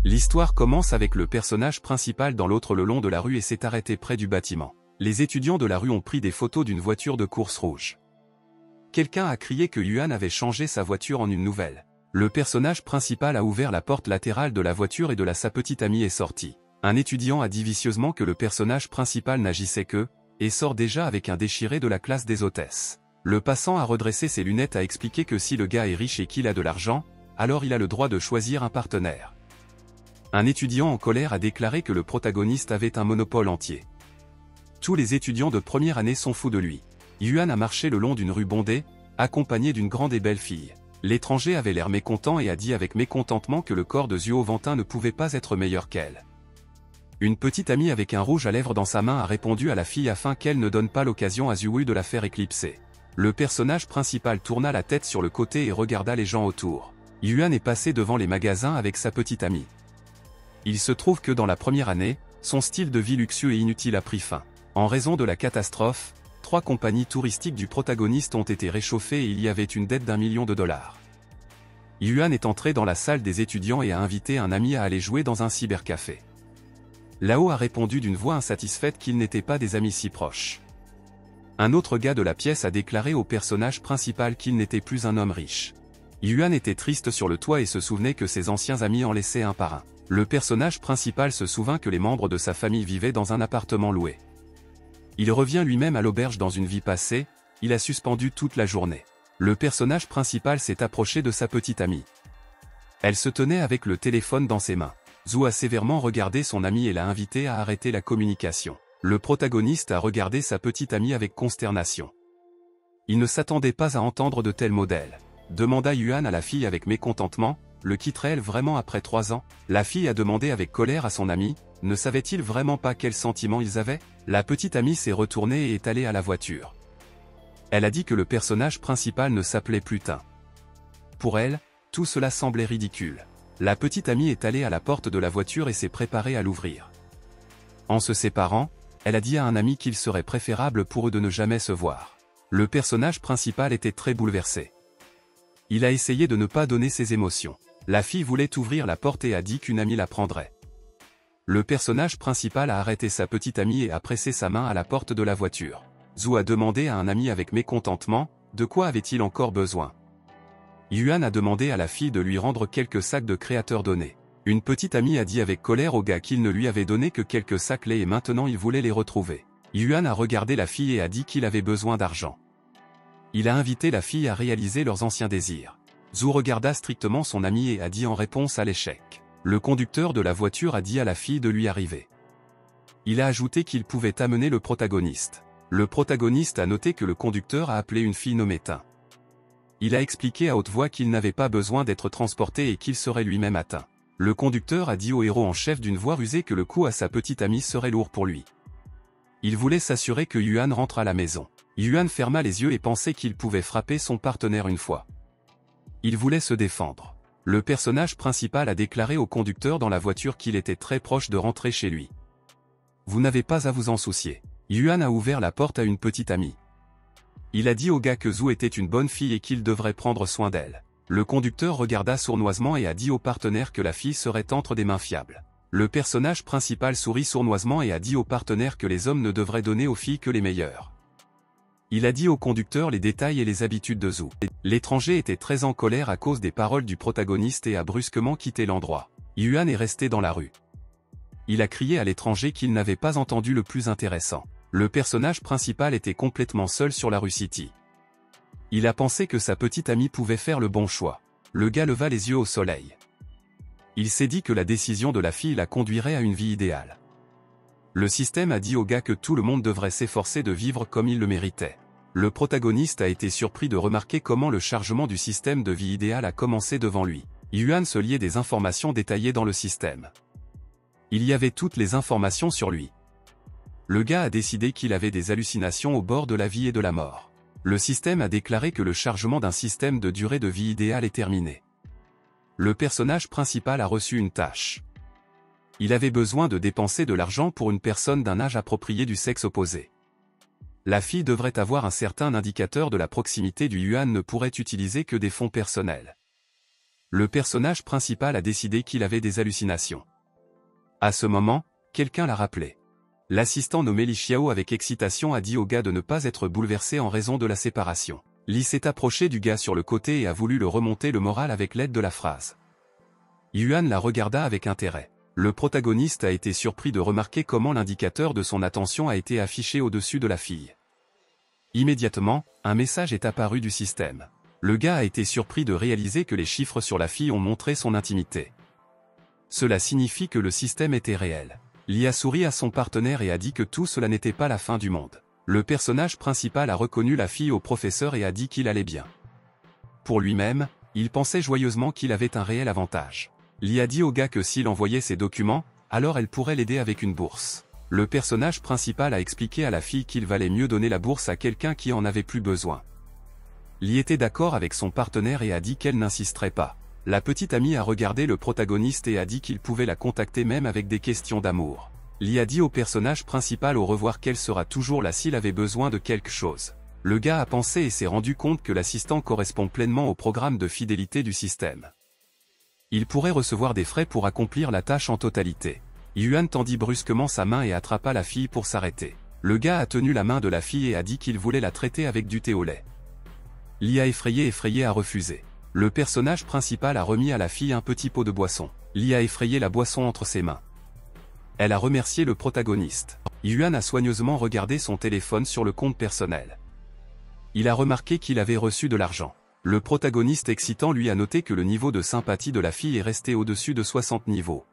L'histoire commence avec le personnage principal dans l'autre le long de la rue et s'est arrêté près du bâtiment. Les étudiants de la rue ont pris des photos d'une voiture de course rouge. Quelqu'un a crié que Yuan avait changé sa voiture en une nouvelle. Le personnage principal a ouvert la porte latérale de la voiture et sa petite amie est sortie. Un étudiant a dit vicieusement que le personnage principal n'agissait que, et sort déjà avec un déchiré de la classe des hôtesses. Le passant a redressé ses lunettes a expliqué que si le gars est riche et qu'il a de l'argent, alors il a le droit de choisir un partenaire. Un étudiant en colère a déclaré que le protagoniste avait un monopole entier. Tous les étudiants de première année sont fous de lui. Yuan a marché le long d'une rue bondée, accompagné d'une grande et belle fille. L'étranger avait l'air mécontent et a dit avec mécontentement que le corps de Zuo Ventin ne pouvait pas être meilleur qu'elle. Une petite amie avec un rouge à lèvres dans sa main a répondu à la fille afin qu'elle ne donne pas l'occasion à Zuo de la faire éclipser. Le personnage principal tourna la tête sur le côté et regarda les gens autour. Yuan est passé devant les magasins avec sa petite amie. Il se trouve que dans la première année, son style de vie luxueux et inutile a pris fin. En raison de la catastrophe, 3 compagnies touristiques du protagoniste ont été réchauffées et il y avait une dette d'1 million de dollars. Yuan est entré dans la salle des étudiants et a invité un ami à aller jouer dans un cybercafé. Lao a répondu d'une voix insatisfaite qu'ils n'étaient pas des amis si proches. Un autre gars de la pièce a déclaré au personnage principal qu'il n'était plus un homme riche. Yuan était triste sur le toit et se souvenait que ses anciens amis en laissaient un par un. Le personnage principal se souvint que les membres de sa famille vivaient dans un appartement loué. Il revient lui-même à l'auberge dans une vie passée, il a suspendu toute la journée. Le personnage principal s'est approché de sa petite amie. Elle se tenait avec le téléphone dans ses mains. Zhu a sévèrement regardé son amie et l'a invité à arrêter la communication. Le protagoniste a regardé sa petite amie avec consternation. Il ne s'attendait pas à entendre de tels modèles. Demanda Yuan à la fille avec mécontentement, le quitterait-elle vraiment après 3 ans? La fille a demandé avec colère à son ami, ne savait-il vraiment pas quels sentiments ils avaient? La petite amie s'est retournée et est allée à la voiture. Elle a dit que le personnage principal ne s'appelait plus Tin. Pour elle, tout cela semblait ridicule. La petite amie est allée à la porte de la voiture et s'est préparée à l'ouvrir. En se séparant, elle a dit à un ami qu'il serait préférable pour eux de ne jamais se voir. Le personnage principal était très bouleversé. Il a essayé de ne pas donner ses émotions. La fille voulait ouvrir la porte et a dit qu'une amie la prendrait. Le personnage principal a arrêté sa petite amie et a pressé sa main à la porte de la voiture. Zhu a demandé à un ami avec mécontentement, de quoi avait-il encore besoin? Yuan a demandé à la fille de lui rendre quelques sacs de créateurs donnés. Une petite amie a dit avec colère au gars qu'il ne lui avait donné que quelques sacs lait et maintenant il voulait les retrouver. Yuan a regardé la fille et a dit qu'il avait besoin d'argent. Il a invité la fille à réaliser leurs anciens désirs. Zhu regarda strictement son ami et a dit en réponse à l'échec. Le conducteur de la voiture a dit à la fille de lui arriver. Il a ajouté qu'il pouvait amener le protagoniste. Le protagoniste a noté que le conducteur a appelé une fille nommée Tin. Il a expliqué à haute voix qu'il n'avait pas besoin d'être transporté et qu'il serait lui-même atteint. Le conducteur a dit au héros en chef d'une voix rusée que le coup à sa petite amie serait lourd pour lui. Il voulait s'assurer que Yuan rentre à la maison. Yuan ferma les yeux et pensait qu'il pouvait frapper son partenaire une fois. Il voulait se défendre. Le personnage principal a déclaré au conducteur dans la voiture qu'il était très proche de rentrer chez lui. Vous n'avez pas à vous en soucier. Yuan a ouvert la porte à une petite amie. Il a dit au gars que Zhu était une bonne fille et qu'il devrait prendre soin d'elle. Le conducteur regarda sournoisement et a dit au partenaire que la fille serait entre des mains fiables. Le personnage principal sourit sournoisement et a dit au partenaire que les hommes ne devraient donner aux filles que les meilleures. Il a dit au conducteur les détails et les habitudes de Zhu. L'étranger était très en colère à cause des paroles du protagoniste et a brusquement quitté l'endroit. Yuan est resté dans la rue. Il a crié à l'étranger qu'il n'avait pas entendu le plus intéressant. Le personnage principal était complètement seul sur la rue City. Il a pensé que sa petite amie pouvait faire le bon choix. Le gars leva les yeux au soleil. Il s'est dit que la décision de la fille la conduirait à une vie idéale. Le système a dit au gars que tout le monde devrait s'efforcer de vivre comme il le méritait. Le protagoniste a été surpris de remarquer comment le chargement du système de vie idéal a commencé devant lui. Yuan se liait des informations détaillées dans le système. Il y avait toutes les informations sur lui. Le gars a décidé qu'il avait des hallucinations au bord de la vie et de la mort. Le système a déclaré que le chargement d'un système de durée de vie idéale est terminé. Le personnage principal a reçu une tâche. Il avait besoin de dépenser de l'argent pour une personne d'un âge approprié du sexe opposé. La fille devrait avoir un certain indicateur de la proximité du Yuan ne pourrait utiliser que des fonds personnels. Le personnage principal a décidé qu'il avait des hallucinations. À ce moment, quelqu'un l'a rappelé. L'assistant nommé Li Xiao avec excitation a dit au gars de ne pas être bouleversé en raison de la séparation. Li s'est approché du gars sur le côté et a voulu le remonter le moral avec l'aide de la phrase. Yuan la regarda avec intérêt. Le protagoniste a été surpris de remarquer comment l'indicateur de son attention a été affiché au-dessus de la fille. Immédiatement, un message est apparu du système. Le gars a été surpris de réaliser que les chiffres sur la fille ont montré son intimité. Cela signifie que le système était réel. Li a souri à son partenaire et a dit que tout cela n'était pas la fin du monde. Le personnage principal a reconnu la fille au professeur et a dit qu'il allait bien. Pour lui-même, il pensait joyeusement qu'il avait un réel avantage. Li a dit au gars que s'il envoyait ses documents, alors elle pourrait l'aider avec une bourse. Le personnage principal a expliqué à la fille qu'il valait mieux donner la bourse à quelqu'un qui en avait plus besoin. Li était d'accord avec son partenaire et a dit qu'elle n'insisterait pas. La petite amie a regardé le protagoniste et a dit qu'il pouvait la contacter même avec des questions d'amour. Li a dit au personnage principal au revoir qu'elle sera toujours là s'il avait besoin de quelque chose. Le gars a pensé et s'est rendu compte que l'assistant correspond pleinement au programme de fidélité du système. Il pourrait recevoir des frais pour accomplir la tâche en totalité. Yuan tendit brusquement sa main et attrapa la fille pour s'arrêter. Le gars a tenu la main de la fille et a dit qu'il voulait la traiter avec du thé au lait. Li a effrayé a refusé. Le personnage principal a remis à la fille un petit pot de boisson. Li a effrayé la boisson entre ses mains. Elle a remercié le protagoniste. Yuan a soigneusement regardé son téléphone sur le compte personnel. Il a remarqué qu'il avait reçu de l'argent. Le protagoniste excitant lui a noté que le niveau de sympathie de la fille est resté au-dessus de 60 niveaux.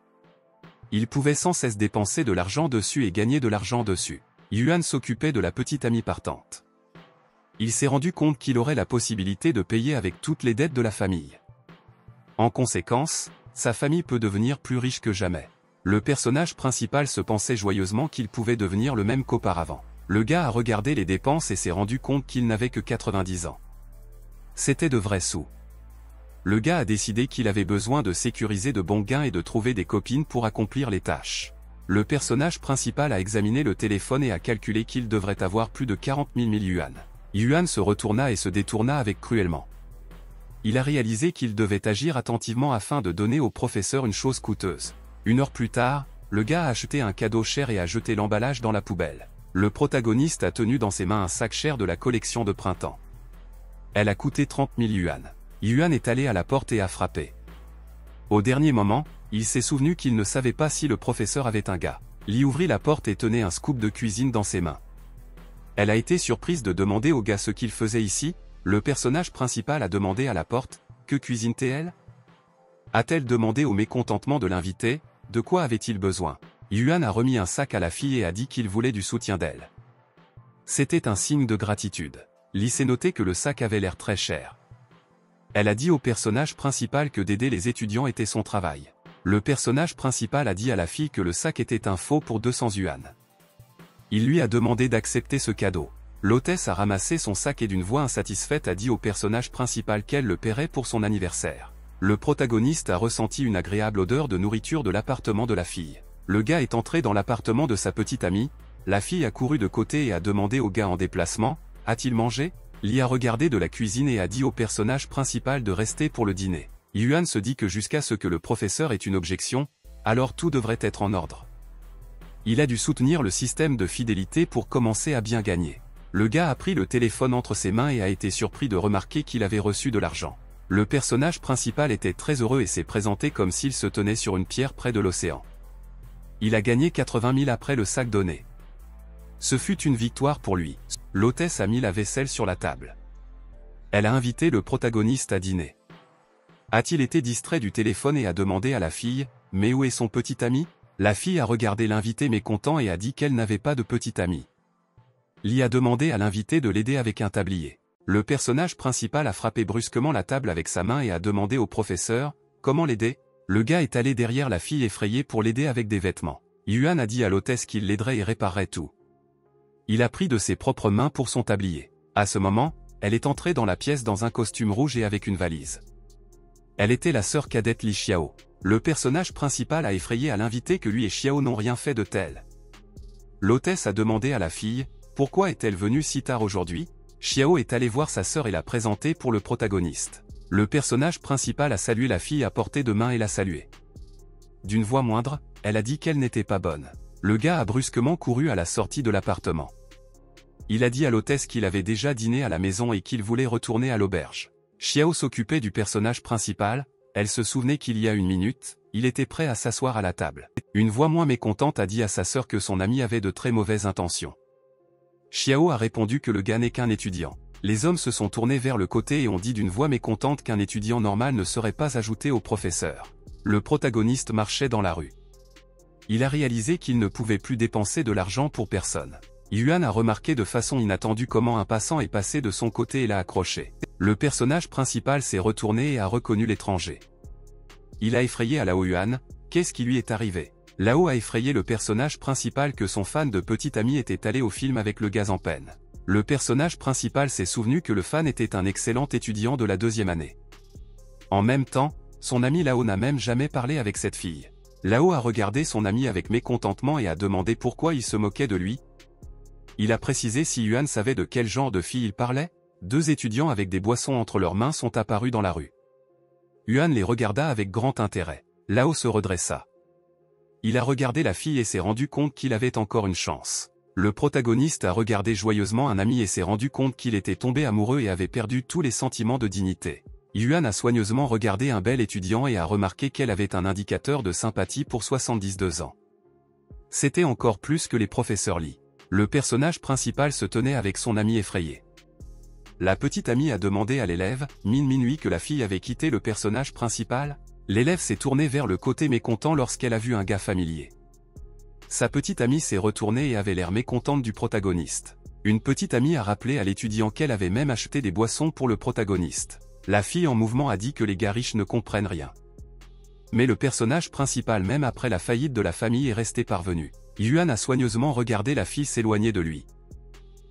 Il pouvait sans cesse dépenser de l'argent dessus et gagner de l'argent dessus. Yuan s'occupait de la petite amie partante. Il s'est rendu compte qu'il aurait la possibilité de payer avec toutes les dettes de la famille. En conséquence, sa famille peut devenir plus riche que jamais. Le personnage principal se pensait joyeusement qu'il pouvait devenir le même qu'auparavant. Le gars a regardé les dépenses et s'est rendu compte qu'il n'avait que 90 ans. C'était de vrais sous. Le gars a décidé qu'il avait besoin de sécuriser de bons gains et de trouver des copines pour accomplir les tâches. Le personnage principal a examiné le téléphone et a calculé qu'il devrait avoir plus de 40 000 yuan. Yuan se retourna et se détourna avec cruellement. Il a réalisé qu'il devait agir attentivement afin de donner au professeur une chose coûteuse. Une heure plus tard, le gars a acheté un cadeau cher et a jeté l'emballage dans la poubelle. Le protagoniste a tenu dans ses mains un sac cher de la collection de printemps. Elle a coûté 30 000 yuan. Yuan est allé à la porte et a frappé. Au dernier moment, il s'est souvenu qu'il ne savait pas si le professeur avait un gars. Li ouvrit la porte et tenait un scoop de cuisine dans ses mains. Elle a été surprise de demander au gars ce qu'il faisait ici. Le personnage principal a demandé à la porte, « Que cuisine-t-elle » A-t-elle demandé au mécontentement de l'invité, de quoi avait-il besoin? Yuan a remis un sac à la fille et a dit qu'il voulait du soutien d'elle. C'était un signe de gratitude. Li s'est noté que le sac avait l'air très cher. Elle a dit au personnage principal que d'aider les étudiants était son travail. Le personnage principal a dit à la fille que le sac était un faux pour 200 yuan. Il lui a demandé d'accepter ce cadeau. L'hôtesse a ramassé son sac et d'une voix insatisfaite a dit au personnage principal qu'elle le paierait pour son anniversaire. Le protagoniste a ressenti une agréable odeur de nourriture de l'appartement de la fille. Le gars est entré dans l'appartement de sa petite amie. La fille a couru de côté et a demandé au gars en déplacement, « A-t-il mangé ?» Li a regardé de la cuisine et a dit au personnage principal de rester pour le dîner. Yuan se dit que jusqu'à ce que le professeur ait une objection, alors tout devrait être en ordre. Il a dû soutenir le système de fidélité pour commencer à bien gagner. Le gars a pris le téléphone entre ses mains et a été surpris de remarquer qu'il avait reçu de l'argent. Le personnage principal était très heureux et s'est présenté comme s'il se tenait sur une pierre près de l'océan. Il a gagné 80 000 après le sac donné. Ce fut une victoire pour lui. L'hôtesse a mis la vaisselle sur la table. Elle a invité le protagoniste à dîner. A-t-il été distrait du téléphone et a demandé à la fille, « Mais où est son petit ami ?» La fille a regardé l'invité mécontent et a dit qu'elle n'avait pas de petit ami. Li a demandé à l'invité de l'aider avec un tablier. Le personnage principal a frappé brusquement la table avec sa main et a demandé au professeur, « Comment l'aider ?» Le gars est allé derrière la fille effrayée pour l'aider avec des vêtements. Yuan a dit à l'hôtesse qu'il l'aiderait et réparerait tout. Il a pris de ses propres mains pour son tablier. À ce moment, elle est entrée dans la pièce dans un costume rouge et avec une valise. Elle était la sœur cadette Li Xiao. Le personnage principal a effrayé à l'invité que lui et Xiao n'ont rien fait de tel. L'hôtesse a demandé à la fille, « Pourquoi est-elle venue si tard aujourd'hui ?» Xiao est allé voir sa sœur et l'a présentée pour le protagoniste. Le personnage principal a salué la fille à portée de main et l'a saluée. D'une voix moindre, elle a dit qu'elle n'était pas bonne. Le gars a brusquement couru à la sortie de l'appartement. Il a dit à l'hôtesse qu'il avait déjà dîné à la maison et qu'il voulait retourner à l'auberge. Xiao s'occupait du personnage principal, elle se souvenait qu'il y a une minute, il était prêt à s'asseoir à la table. Une voix moins mécontente a dit à sa sœur que son ami avait de très mauvaises intentions. Xiao a répondu que le gars n'est qu'un étudiant. Les hommes se sont tournés vers le côté et ont dit d'une voix mécontente qu'un étudiant normal ne serait pas ajouté au professeur. Le protagoniste marchait dans la rue. Il a réalisé qu'il ne pouvait plus dépenser de l'argent pour personne. Yuan a remarqué de façon inattendue comment un passant est passé de son côté et l'a accroché. Le personnage principal s'est retourné et a reconnu l'étranger. Il a effrayé à Lao Yuan, qu'est-ce qui lui est arrivé? Lao a effrayé le personnage principal que son fan de petit ami était allé au film avec le gaz en peine. Le personnage principal s'est souvenu que le fan était un excellent étudiant de la 2e année. En même temps, son ami Lao n'a même jamais parlé avec cette fille. Lao a regardé son ami avec mécontentement et a demandé pourquoi il se moquait de lui. Il a précisé si Yuan savait de quel genre de fille il parlait. 2 étudiants avec des boissons entre leurs mains sont apparus dans la rue. Yuan les regarda avec grand intérêt. Lao se redressa. Il a regardé la fille et s'est rendu compte qu'il avait encore une chance. Le protagoniste a regardé joyeusement un ami et s'est rendu compte qu'il était tombé amoureux et avait perdu tous les sentiments de dignité. Yuan a soigneusement regardé un bel étudiant et a remarqué qu'elle avait un indicateur de sympathie pour 72 ans. C'était encore plus que les professeurs Li. Le personnage principal se tenait avec son ami effrayé. La petite amie a demandé à l'élève, Min que la fille avait quitté le personnage principal. L'élève s'est tourné vers le côté mécontent lorsqu'elle a vu un gars familier. Sa petite amie s'est retournée et avait l'air mécontente du protagoniste. Une petite amie a rappelé à l'étudiant qu'elle avait même acheté des boissons pour le protagoniste. La fille en mouvement a dit que les gars riches ne comprennent rien. Mais le personnage principal même après la faillite de la famille est resté parvenu. Yuan a soigneusement regardé la fille s'éloigner de lui.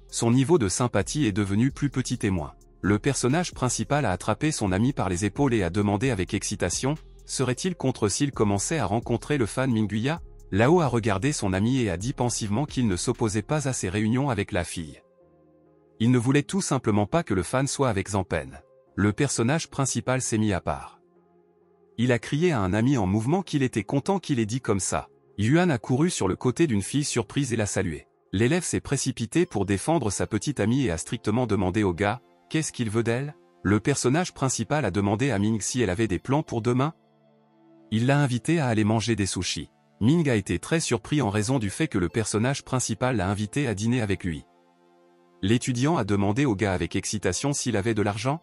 Son niveau de sympathie est devenu plus petit et moins. Le personnage principal a attrapé son ami par les épaules et a demandé avec excitation, serait-il contre s'il commençait à rencontrer le fan Minguya? Lao a regardé son ami et a dit pensivement qu'il ne s'opposait pas à ses réunions avec la fille. Il ne voulait tout simplement pas que le fan soit avec Zampen. Le personnage principal s'est mis à part. Il a crié à un ami en mouvement qu'il était content qu'il ait dit comme ça. Yuan a couru sur le côté d'une fille surprise et l'a saluée. L'élève s'est précipité pour défendre sa petite amie et a strictement demandé au gars, qu'est-ce qu'il veut d'elle? Le personnage principal a demandé à Ming si elle avait des plans pour demain. Il l'a invité à aller manger des sushis. Ming a été très surpris en raison du fait que le personnage principal l'a invité à dîner avec lui. L'étudiant a demandé au gars avec excitation s'il avait de l'argent.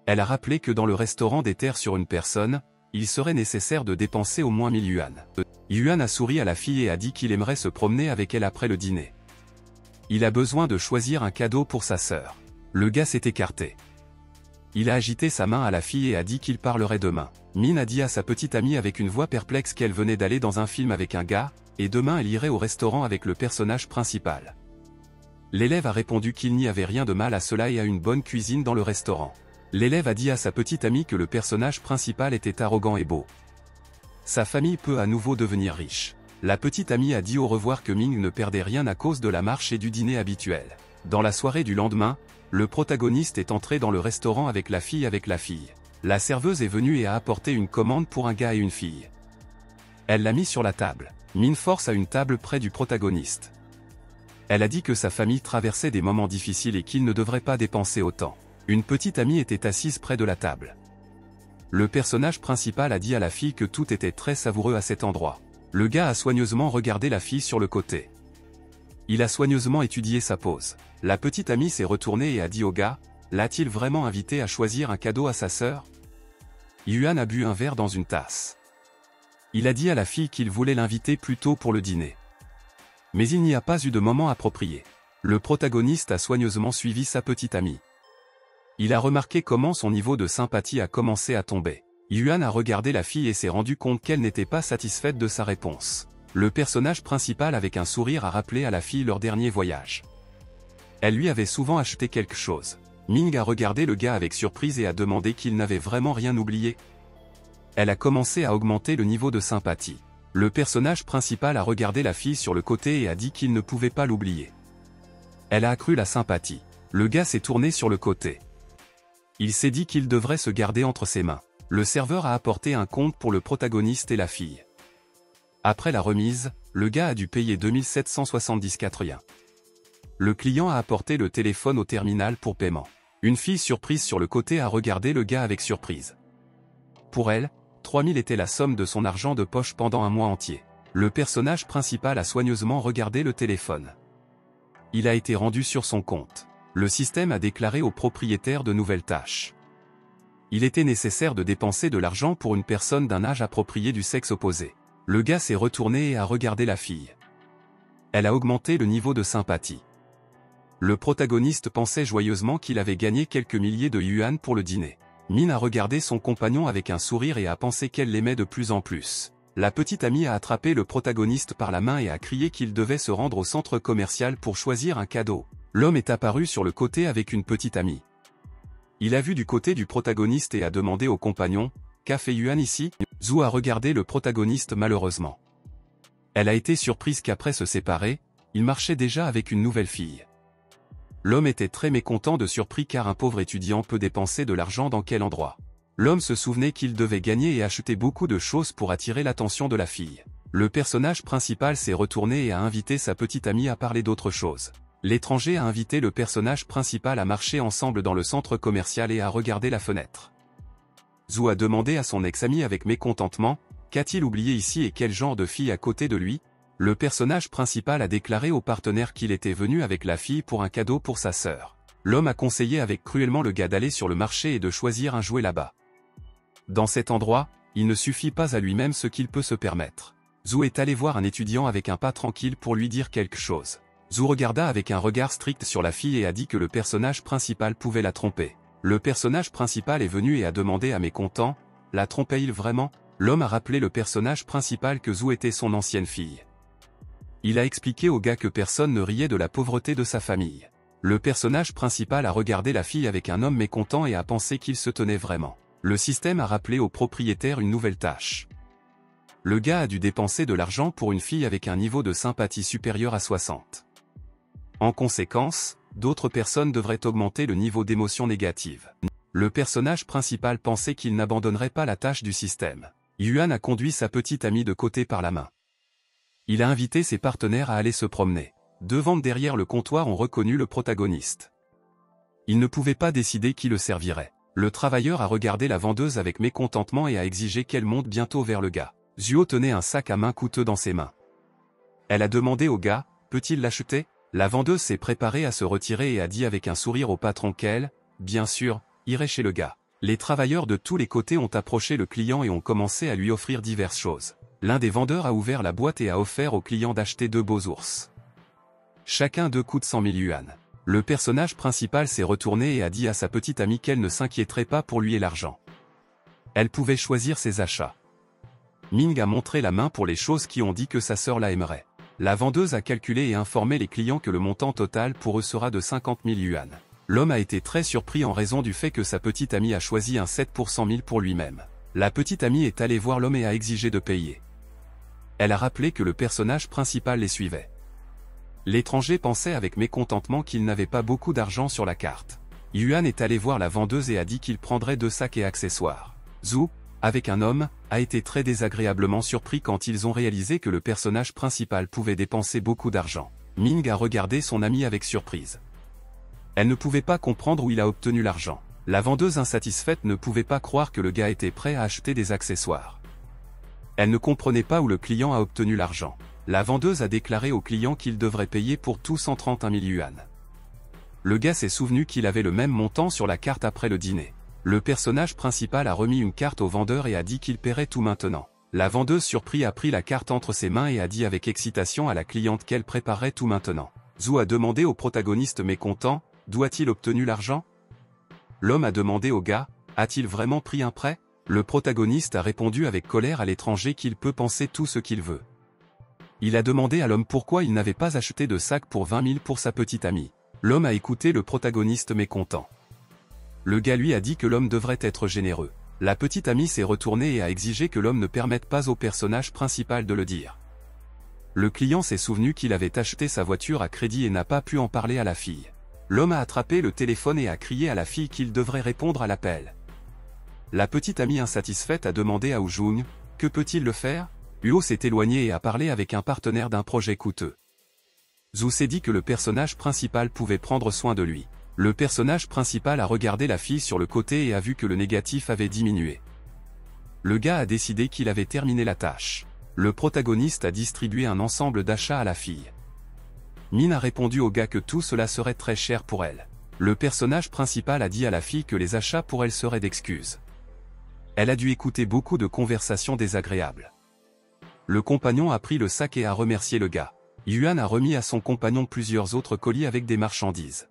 Elle a rappelé que dans le restaurant des terres sur une personne, il serait nécessaire de dépenser au moins 1000 yuan. Yuan a souri à la fille et a dit qu'il aimerait se promener avec elle après le dîner. Il a besoin de choisir un cadeau pour sa sœur. Le gars s'est écarté. Il a agité sa main à la fille et a dit qu'il parlerait demain. Min a dit à sa petite amie avec une voix perplexe qu'elle venait d'aller dans un film avec un gars, et demain elle irait au restaurant avec le personnage principal. L'élève a répondu qu'il n'y avait rien de mal à cela et à une bonne cuisine dans le restaurant. L'élève a dit à sa petite amie que le personnage principal était arrogant et beau. Sa famille peut à nouveau devenir riche. La petite amie a dit au revoir que Ming ne perdait rien à cause de la marche et du dîner habituel. Dans la soirée du lendemain, le protagoniste est entré dans le restaurant avec la fille. La serveuse est venue et a apporté une commande pour un gars et une fille. Elle l'a mis sur la table. Min force à une table près du protagoniste. Elle a dit que sa famille traversait des moments difficiles et qu'il ne devrait pas dépenser autant. Une petite amie était assise près de la table. Le personnage principal a dit à la fille que tout était très savoureux à cet endroit. Le gars a soigneusement regardé la fille sur le côté. Il a soigneusement étudié sa pose. La petite amie s'est retournée et a dit au gars, l'a-t-il vraiment invité à choisir un cadeau à sa sœur? Yuan a bu un verre dans une tasse. Il a dit à la fille qu'il voulait l'inviter plus tôt pour le dîner. Mais il n'y a pas eu de moment approprié. Le protagoniste a soigneusement suivi sa petite amie. Il a remarqué comment son niveau de sympathie a commencé à tomber. Yuan a regardé la fille et s'est rendu compte qu'elle n'était pas satisfaite de sa réponse. Le personnage principal avec un sourire a rappelé à la fille leur dernier voyage. Elle lui avait souvent acheté quelque chose. Ming a regardé le gars avec surprise et a demandé qu'il n'avait vraiment rien oublié. Elle a commencé à augmenter le niveau de sympathie. Le personnage principal a regardé la fille sur le côté et a dit qu'il ne pouvait pas l'oublier. Elle a accru la sympathie. Le gars s'est tourné sur le côté. Il s'est dit qu'il devrait se garder entre ses mains. Le serveur a apporté un compte pour le protagoniste et la fille. Après la remise, le gars a dû payer 2774 yens. Le client a apporté le téléphone au terminal pour paiement. Une fille surprise sur le côté a regardé le gars avec surprise. Pour elle, 3000 était la somme de son argent de poche pendant un mois entier. Le personnage principal a soigneusement regardé le téléphone. Il a été rendu sur son compte. Le système a déclaré au propriétaire de nouvelles tâches. Il était nécessaire de dépenser de l'argent pour une personne d'un âge approprié du sexe opposé. Le gars s'est retourné et a regardé la fille. Elle a augmenté le niveau de sympathie. Le protagoniste pensait joyeusement qu'il avait gagné quelques milliers de yuan pour le dîner. Min a regardé son compagnon avec un sourire et a pensé qu'elle l'aimait de plus en plus. La petite amie a attrapé le protagoniste par la main et a crié qu'il devait se rendre au centre commercial pour choisir un cadeau. L'homme est apparu sur le côté avec une petite amie. Il a vu du côté du protagoniste et a demandé au compagnon « Qu'a fait Yuan ici ?» Zhu a regardé le protagoniste malheureusement. Elle a été surprise qu'après se séparer, il marchait déjà avec une nouvelle fille. L'homme était très mécontent de surpris car un pauvre étudiant peut dépenser de l'argent dans quel endroit. L'homme se souvenait qu'il devait gagner et acheter beaucoup de choses pour attirer l'attention de la fille. Le personnage principal s'est retourné et a invité sa petite amie à parler d'autre chose. L'étranger a invité le personnage principal à marcher ensemble dans le centre commercial et à regarder la fenêtre. Zhu a demandé à son ex-ami avec mécontentement, qu'a-t-il oublié ici et quel genre de fille à côté de lui? Le personnage principal a déclaré au partenaire qu'il était venu avec la fille pour un cadeau pour sa sœur. L'homme a conseillé avec cruellement le gars d'aller sur le marché et de choisir un jouet là-bas. Dans cet endroit, il ne suffit pas à lui-même ce qu'il peut se permettre. Zhu est allé voir un étudiant avec un pas tranquille pour lui dire quelque chose. Zhu regarda avec un regard strict sur la fille et a dit que le personnage principal pouvait la tromper. Le personnage principal est venu et a demandé à mécontent, la trompait-il vraiment? L'homme a rappelé le personnage principal que Zhu était son ancienne fille. Il a expliqué au gars que personne ne riait de la pauvreté de sa famille. Le personnage principal a regardé la fille avec un homme mécontent et a pensé qu'il se tenait vraiment. Le système a rappelé au propriétaire une nouvelle tâche. Le gars a dû dépenser de l'argent pour une fille avec un niveau de sympathie supérieur à 60. En conséquence, d'autres personnes devraient augmenter le niveau d'émotion négative. Le personnage principal pensait qu'il n'abandonnerait pas la tâche du système. Yuan a conduit sa petite amie de côté par la main. Il a invité ses partenaires à aller se promener. Deux ventes derrière le comptoir ont reconnu le protagoniste. Ils ne pouvaient pas décider qui le servirait. Le travailleur a regardé la vendeuse avec mécontentement et a exigé qu'elle monte bientôt vers le gars. Zhuo tenait un sac à main coûteux dans ses mains. Elle a demandé au gars, peut-il l'acheter? La vendeuse s'est préparée à se retirer et a dit avec un sourire au patron qu'elle, bien sûr, irait chez le gars. Les travailleurs de tous les côtés ont approché le client et ont commencé à lui offrir diverses choses. L'un des vendeurs a ouvert la boîte et a offert au client d'acheter 2 beaux ours. Chacun d'eux coûte 100 000 yuan. Le personnage principal s'est retourné et a dit à sa petite amie qu'elle ne s'inquiéterait pas pour lui et l'argent. Elle pouvait choisir ses achats. Ming a montré la main pour les choses qui ont dit que sa sœur la aimerait. La vendeuse a calculé et informé les clients que le montant total pour eux sera de 50 000 yuan. L'homme a été très surpris en raison du fait que sa petite amie a choisi un 7 pour 100 000 pour lui-même. La petite amie est allée voir l'homme et a exigé de payer. Elle a rappelé que le personnage principal les suivait. L'étranger pensait avec mécontentement qu'il n'avait pas beaucoup d'argent sur la carte. Yuan est allé voir la vendeuse et a dit qu'il prendrait 2 sacs et accessoires. Zhu, avec un homme, a été très désagréablement surpris quand ils ont réalisé que le personnage principal pouvait dépenser beaucoup d'argent. Ming a regardé son ami avec surprise. Elle ne pouvait pas comprendre où il a obtenu l'argent. La vendeuse insatisfaite ne pouvait pas croire que le gars était prêt à acheter des accessoires. Elle ne comprenait pas où le client a obtenu l'argent. La vendeuse a déclaré au client qu'il devrait payer pour tout 131 000 yuan. Le gars s'est souvenu qu'il avait le même montant sur la carte après le dîner. Le personnage principal a remis une carte au vendeur et a dit qu'il paierait tout maintenant. La vendeuse surpris a pris la carte entre ses mains et a dit avec excitation à la cliente qu'elle préparerait tout maintenant. Zhu a demandé au protagoniste mécontent, d'où a-t-il obtenu l'argent? L'homme a demandé au gars, a-t-il vraiment pris un prêt? Le protagoniste a répondu avec colère à l'étranger qu'il peut penser tout ce qu'il veut. Il a demandé à l'homme pourquoi il n'avait pas acheté de sac pour 20 000 pour sa petite amie. L'homme a écouté le protagoniste mécontent. Le gars lui a dit que l'homme devrait être généreux. La petite amie s'est retournée et a exigé que l'homme ne permette pas au personnage principal de le dire. Le client s'est souvenu qu'il avait acheté sa voiture à crédit et n'a pas pu en parler à la fille. L'homme a attrapé le téléphone et a crié à la fille qu'il devrait répondre à l'appel. La petite amie insatisfaite a demandé à Woo-jung, que peut-il le faire? Huo s'est éloigné et a parlé avec un partenaire d'un projet coûteux. Zhu s'est dit que le personnage principal pouvait prendre soin de lui. Le personnage principal a regardé la fille sur le côté et a vu que le négatif avait diminué. Le gars a décidé qu'il avait terminé la tâche. Le protagoniste a distribué un ensemble d'achats à la fille. Min a répondu au gars que tout cela serait très cher pour elle. Le personnage principal a dit à la fille que les achats pour elle seraient d'excuses. Elle a dû écouter beaucoup de conversations désagréables. Le compagnon a pris le sac et a remercié le gars. Yuan a remis à son compagnon plusieurs autres colis avec des marchandises.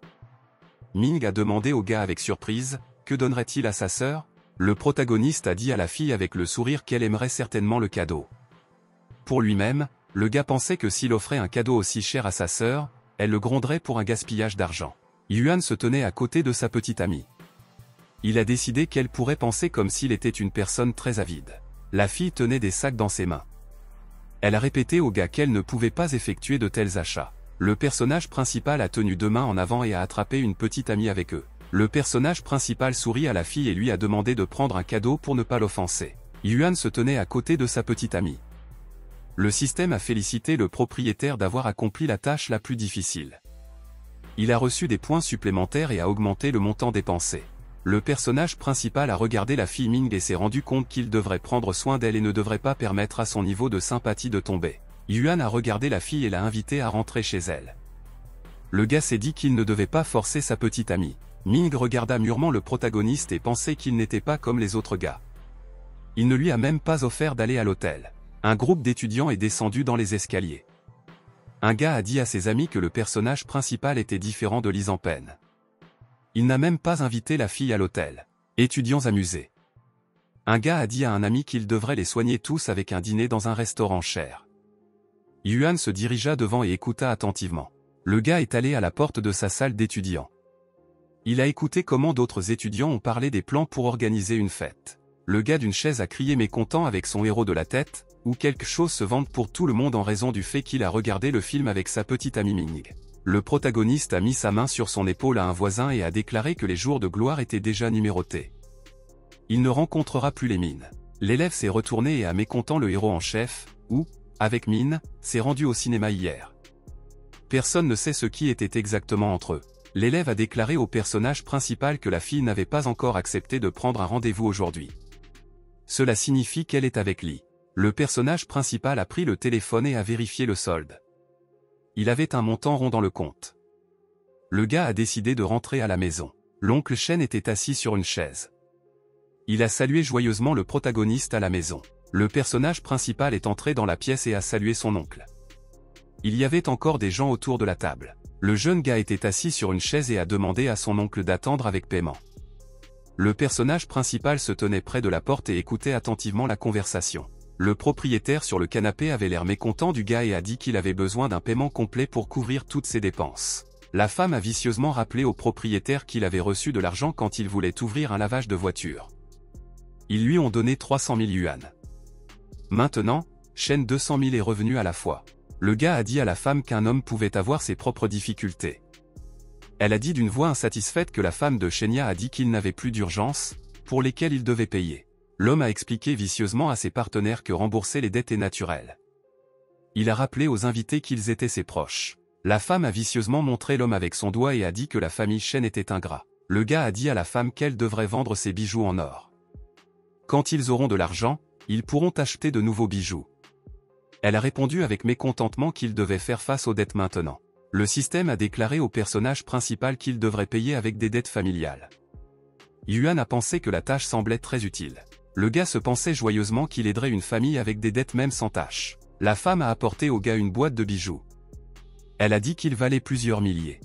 Ming a demandé au gars avec surprise, que donnerait-il à sa sœur? Le protagoniste a dit à la fille avec le sourire qu'elle aimerait certainement le cadeau. Pour lui-même, le gars pensait que s'il offrait un cadeau aussi cher à sa sœur, elle le gronderait pour un gaspillage d'argent. Yuan se tenait à côté de sa petite amie. Il a décidé qu'elle pourrait penser comme s'il était une personne très avide. La fille tenait des sacs dans ses mains. Elle a répété au gars qu'elle ne pouvait pas effectuer de tels achats. Le personnage principal a tenu deux mains en avant et a attrapé une petite amie avec eux. Le personnage principal sourit à la fille et lui a demandé de prendre un cadeau pour ne pas l'offenser. Yuan se tenait à côté de sa petite amie. Le système a félicité le propriétaire d'avoir accompli la tâche la plus difficile. Il a reçu des points supplémentaires et a augmenté le montant dépensé. Le personnage principal a regardé la fille Ming et s'est rendu compte qu'il devrait prendre soin d'elle et ne devrait pas permettre à son niveau de sympathie de tomber. Yuan a regardé la fille et l'a invitée à rentrer chez elle. Le gars s'est dit qu'il ne devait pas forcer sa petite amie. Ming regarda mûrement le protagoniste et pensait qu'il n'était pas comme les autres gars. Il ne lui a même pas offert d'aller à l'hôtel. Un groupe d'étudiants est descendu dans les escaliers. Un gars a dit à ses amis que le personnage principal était différent de Lee Zangpen. Il n'a même pas invité la fille à l'hôtel. Étudiants amusés. Un gars a dit à un ami qu'il devrait les soigner tous avec un dîner dans un restaurant cher. Yuan se dirigea devant et écouta attentivement. Le gars est allé à la porte de sa salle d'étudiants. Il a écouté comment d'autres étudiants ont parlé des plans pour organiser une fête. Le gars d'une chaise a crié mécontent avec son héros de la tête, ou quelque chose se vante pour tout le monde en raison du fait qu'il a regardé le film avec sa petite amie Ming. Le protagoniste a mis sa main sur son épaule à un voisin et a déclaré que les jours de gloire étaient déjà numérotés. Il ne rencontrera plus les mines. L'élève s'est retourné et a mécontent le héros en chef, ou, avec Min, s'est rendu au cinéma hier. Personne ne sait ce qui était exactement entre eux. L'élève a déclaré au personnage principal que la fille n'avait pas encore accepté de prendre un rendez-vous aujourd'hui. Cela signifie qu'elle est avec Lee. Le personnage principal a pris le téléphone et a vérifié le solde. Il avait un montant rond dans le compte. Le gars a décidé de rentrer à la maison. L'oncle Shen était assis sur une chaise. Il a salué joyeusement le protagoniste à la maison. Le personnage principal est entré dans la pièce et a salué son oncle. Il y avait encore des gens autour de la table. Le jeune gars était assis sur une chaise et a demandé à son oncle d'attendre avec paiement. Le personnage principal se tenait près de la porte et écoutait attentivement la conversation. Le propriétaire sur le canapé avait l'air mécontent du gars et a dit qu'il avait besoin d'un paiement complet pour couvrir toutes ses dépenses. La femme a vicieusement rappelé au propriétaire qu'il avait reçu de l'argent quand il voulait ouvrir un lavage de voiture. Ils lui ont donné 300 000 yuan. Maintenant, Shen 200 000 est revenu à la fois. Le gars a dit à la femme qu'un homme pouvait avoir ses propres difficultés. Elle a dit d'une voix insatisfaite que la femme de Shenya a dit qu'il n'avait plus d'urgence, pour lesquelles il devait payer. L'homme a expliqué vicieusement à ses partenaires que rembourser les dettes est naturel. Il a rappelé aux invités qu'ils étaient ses proches. La femme a vicieusement montré l'homme avec son doigt et a dit que la famille Shen était ingrat. Le gars a dit à la femme qu'elle devrait vendre ses bijoux en or. Quand ils auront de l'argent, ils pourront acheter de nouveaux bijoux. Elle a répondu avec mécontentement qu'il devait faire face aux dettes maintenant. Le système a déclaré au personnage principal qu'il devrait payer avec des dettes familiales. Yuan a pensé que la tâche semblait très utile. Le gars se pensait joyeusement qu'il aiderait une famille avec des dettes même sans tâche. La femme a apporté au gars une boîte de bijoux. Elle a dit qu'il valait plusieurs milliers.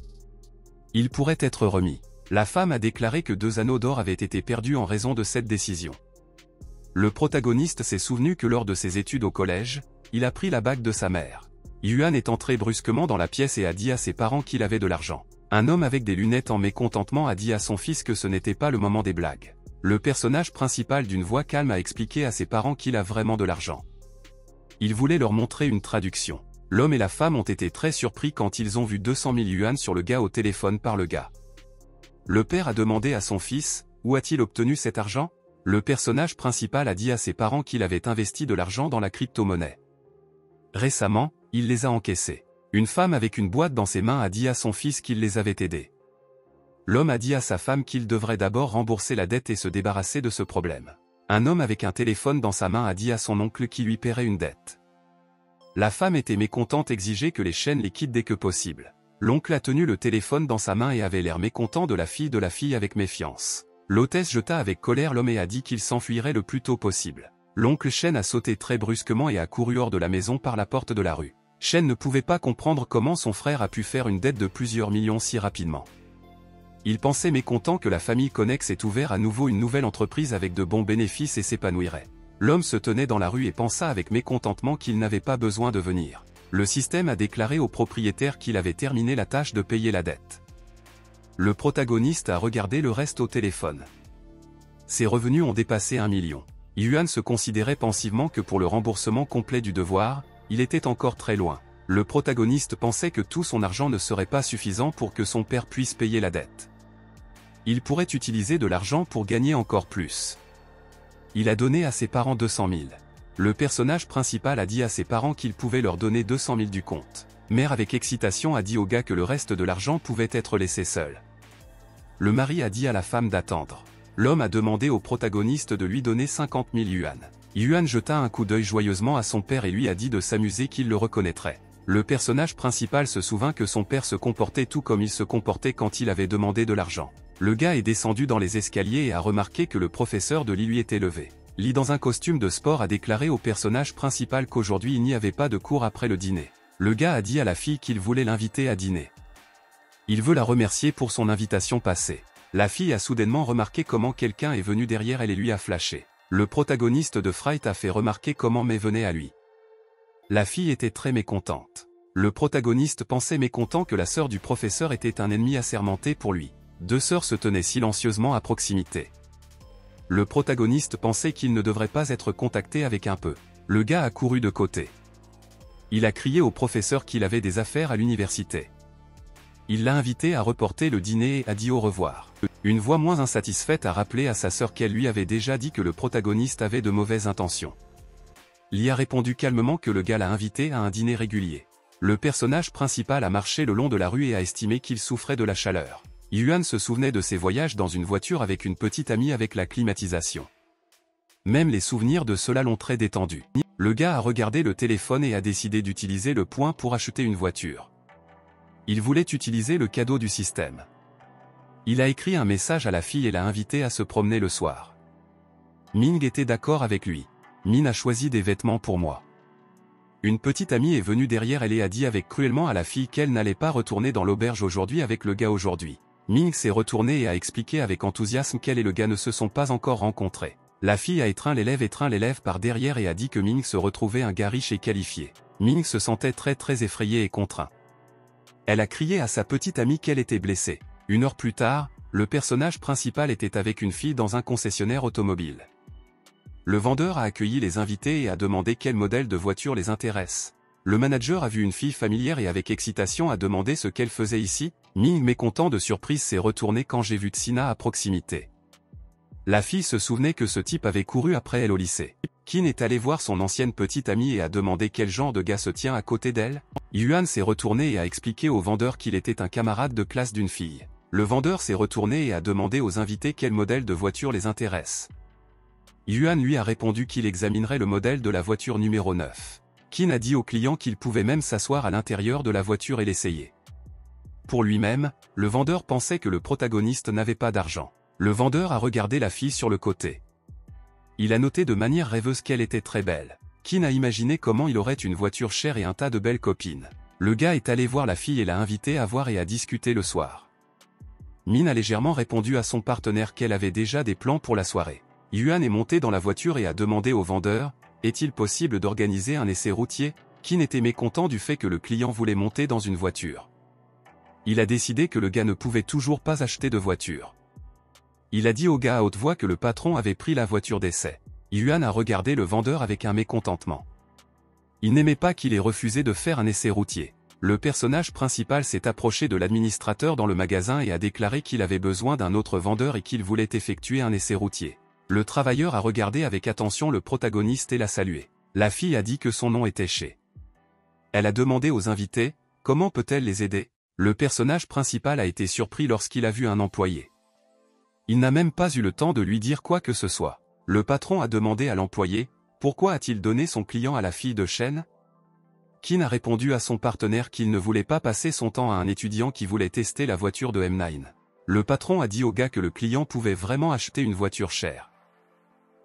Il pourrait être remis. La femme a déclaré que 2 anneaux d'or avaient été perdus en raison de cette décision. Le protagoniste s'est souvenu que lors de ses études au collège, il a pris la bague de sa mère. Yuan est entré brusquement dans la pièce et a dit à ses parents qu'il avait de l'argent. Un homme avec des lunettes en mécontentement a dit à son fils que ce n'était pas le moment des blagues. Le personnage principal d'une voix calme a expliqué à ses parents qu'il a vraiment de l'argent. Il voulait leur montrer une traduction. L'homme et la femme ont été très surpris quand ils ont vu 200 000 yuan sur le gars au téléphone par le gars. Le père a demandé à son fils, où a-t-il obtenu cet argent? Le personnage principal a dit à ses parents qu'il avait investi de l'argent dans la crypto-monnaie. Récemment, il les a encaissés. Une femme avec une boîte dans ses mains a dit à son fils qu'il les avait aidés. L'homme a dit à sa femme qu'il devrait d'abord rembourser la dette et se débarrasser de ce problème. Un homme avec un téléphone dans sa main a dit à son oncle qu'il lui paierait une dette. La femme était mécontente et exigeait que les chaînes les quittent dès que possible. L'oncle a tenu le téléphone dans sa main et avait l'air mécontent de la fille avec méfiance. L'hôtesse jeta avec colère l'homme et a dit qu'il s'enfuirait le plus tôt possible. L'oncle Chen a sauté très brusquement et a couru hors de la maison par la porte de la rue. Chen ne pouvait pas comprendre comment son frère a pu faire une dette de plusieurs millions si rapidement. Il pensait mécontent que la famille Connex ait ouvert à nouveau une nouvelle entreprise avec de bons bénéfices et s'épanouirait. L'homme se tenait dans la rue et pensa avec mécontentement qu'il n'avait pas besoin de venir. Le système a déclaré au propriétaire qu'il avait terminé la tâche de payer la dette. Le protagoniste a regardé le reste au téléphone. Ses revenus ont dépassé 1 million. Yuan se considérait pensivement que pour le remboursement complet du devoir, il était encore très loin. Le protagoniste pensait que tout son argent ne serait pas suffisant pour que son père puisse payer la dette. Il pourrait utiliser de l'argent pour gagner encore plus. Il a donné à ses parents 200 000. Le personnage principal a dit à ses parents qu'il pouvait leur donner 200 000 du compte. Mère avec excitation a dit au gars que le reste de l'argent pouvait être laissé seul. Le mari a dit à la femme d'attendre. L'homme a demandé au protagoniste de lui donner 50 000 yuan. Yuan jeta un coup d'œil joyeusement à son père et lui a dit de s'amuser qu'il le reconnaîtrait. Le personnage principal se souvint que son père se comportait tout comme il se comportait quand il avait demandé de l'argent. Le gars est descendu dans les escaliers et a remarqué que le professeur de lui était levé. Lee dans un costume de sport a déclaré au personnage principal qu'aujourd'hui il n'y avait pas de cours après le dîner. Le gars a dit à la fille qu'il voulait l'inviter à dîner. Il veut la remercier pour son invitation passée. La fille a soudainement remarqué comment quelqu'un est venu derrière elle et lui a flashé. Le protagoniste de Fright a fait remarquer comment Mei venait à lui. La fille était très mécontente. Le protagoniste pensait mécontent que la sœur du professeur était un ennemi assermenté pour lui. Deux sœurs se tenaient silencieusement à proximité. Le protagoniste pensait qu'il ne devrait pas être contacté avec un peu. Le gars a couru de côté. Il a crié au professeur qu'il avait des affaires à l'université. Il l'a invité à reporter le dîner et a dit au revoir. Une voix moins insatisfaite a rappelé à sa sœur qu'elle lui avait déjà dit que le protagoniste avait de mauvaises intentions. Lee a répondu calmement que le gars l'a invité à un dîner régulier. Le personnage principal a marché le long de la rue et a estimé qu'il souffrait de la chaleur. Yuan se souvenait de ses voyages dans une voiture avec une petite amie avec la climatisation. Même les souvenirs de cela l'ont très détendu. Le gars a regardé le téléphone et a décidé d'utiliser le point pour acheter une voiture. Il voulait utiliser le cadeau du système. Il a écrit un message à la fille et l'a invitée à se promener le soir. Ming était d'accord avec lui. Min a choisi des vêtements pour moi. Une petite amie est venue derrière elle et a dit avec cruellement à la fille qu'elle n'allait pas retourner dans l'auberge aujourd'hui avec le gars aujourd'hui. Ming s'est retournée et a expliqué avec enthousiasme qu'elle et le gars ne se sont pas encore rencontrés. La fille a étreint l'élève par derrière et a dit que Ming se retrouvait un gars riche et qualifié. Ming se sentait très effrayé et contraint. Elle a crié à sa petite amie qu'elle était blessée. Une heure plus tard, le personnage principal était avec une fille dans un concessionnaire automobile. Le vendeur a accueilli les invités et a demandé quel modèle de voiture les intéresse. Le manager a vu une fille familière et avec excitation a demandé ce qu'elle faisait ici. Ming, mécontent de surprise, s'est retourné quand j'ai vu Tsina à proximité. La fille se souvenait que ce type avait couru après elle au lycée. Qin est allé voir son ancienne petite amie et a demandé quel genre de gars se tient à côté d'elle. Yuan s'est retourné et a expliqué au vendeur qu'il était un camarade de classe d'une fille. Le vendeur s'est retourné et a demandé aux invités quel modèle de voiture les intéresse. Yuan lui a répondu qu'il examinerait le modèle de la voiture numéro 9. Qin a dit au client qu'il pouvait même s'asseoir à l'intérieur de la voiture et l'essayer. Pour lui-même, le vendeur pensait que le protagoniste n'avait pas d'argent. Le vendeur a regardé la fille sur le côté. Il a noté de manière rêveuse qu'elle était très belle. Qin a imaginé comment il aurait une voiture chère et un tas de belles copines. Le gars est allé voir la fille et l'a invitée à voir et à discuter le soir. Min a légèrement répondu à son partenaire qu'elle avait déjà des plans pour la soirée. Yuan est monté dans la voiture et a demandé au vendeur « Est-il possible d'organiser un essai routier ?» Qin était mécontent du fait que le client voulait monter dans une voiture. Il a décidé que le gars ne pouvait toujours pas acheter de voiture. Il a dit au gars à haute voix que le patron avait pris la voiture d'essai. Yuan a regardé le vendeur avec un mécontentement. Il n'aimait pas qu'il ait refusé de faire un essai routier. Le personnage principal s'est approché de l'administrateur dans le magasin et a déclaré qu'il avait besoin d'un autre vendeur et qu'il voulait effectuer un essai routier. Le travailleur a regardé avec attention le protagoniste et l'a salué. La fille a dit que son nom était Shay. Elle a demandé aux invités, comment peut-elle les aider? Le personnage principal a été surpris lorsqu'il a vu un employé. Il n'a même pas eu le temps de lui dire quoi que ce soit. Le patron a demandé à l'employé, pourquoi a-t-il donné son client à la fille de Shen? Kin a répondu à son partenaire qu'il ne voulait pas passer son temps à un étudiant qui voulait tester la voiture de M9. Le patron a dit au gars que le client pouvait vraiment acheter une voiture chère.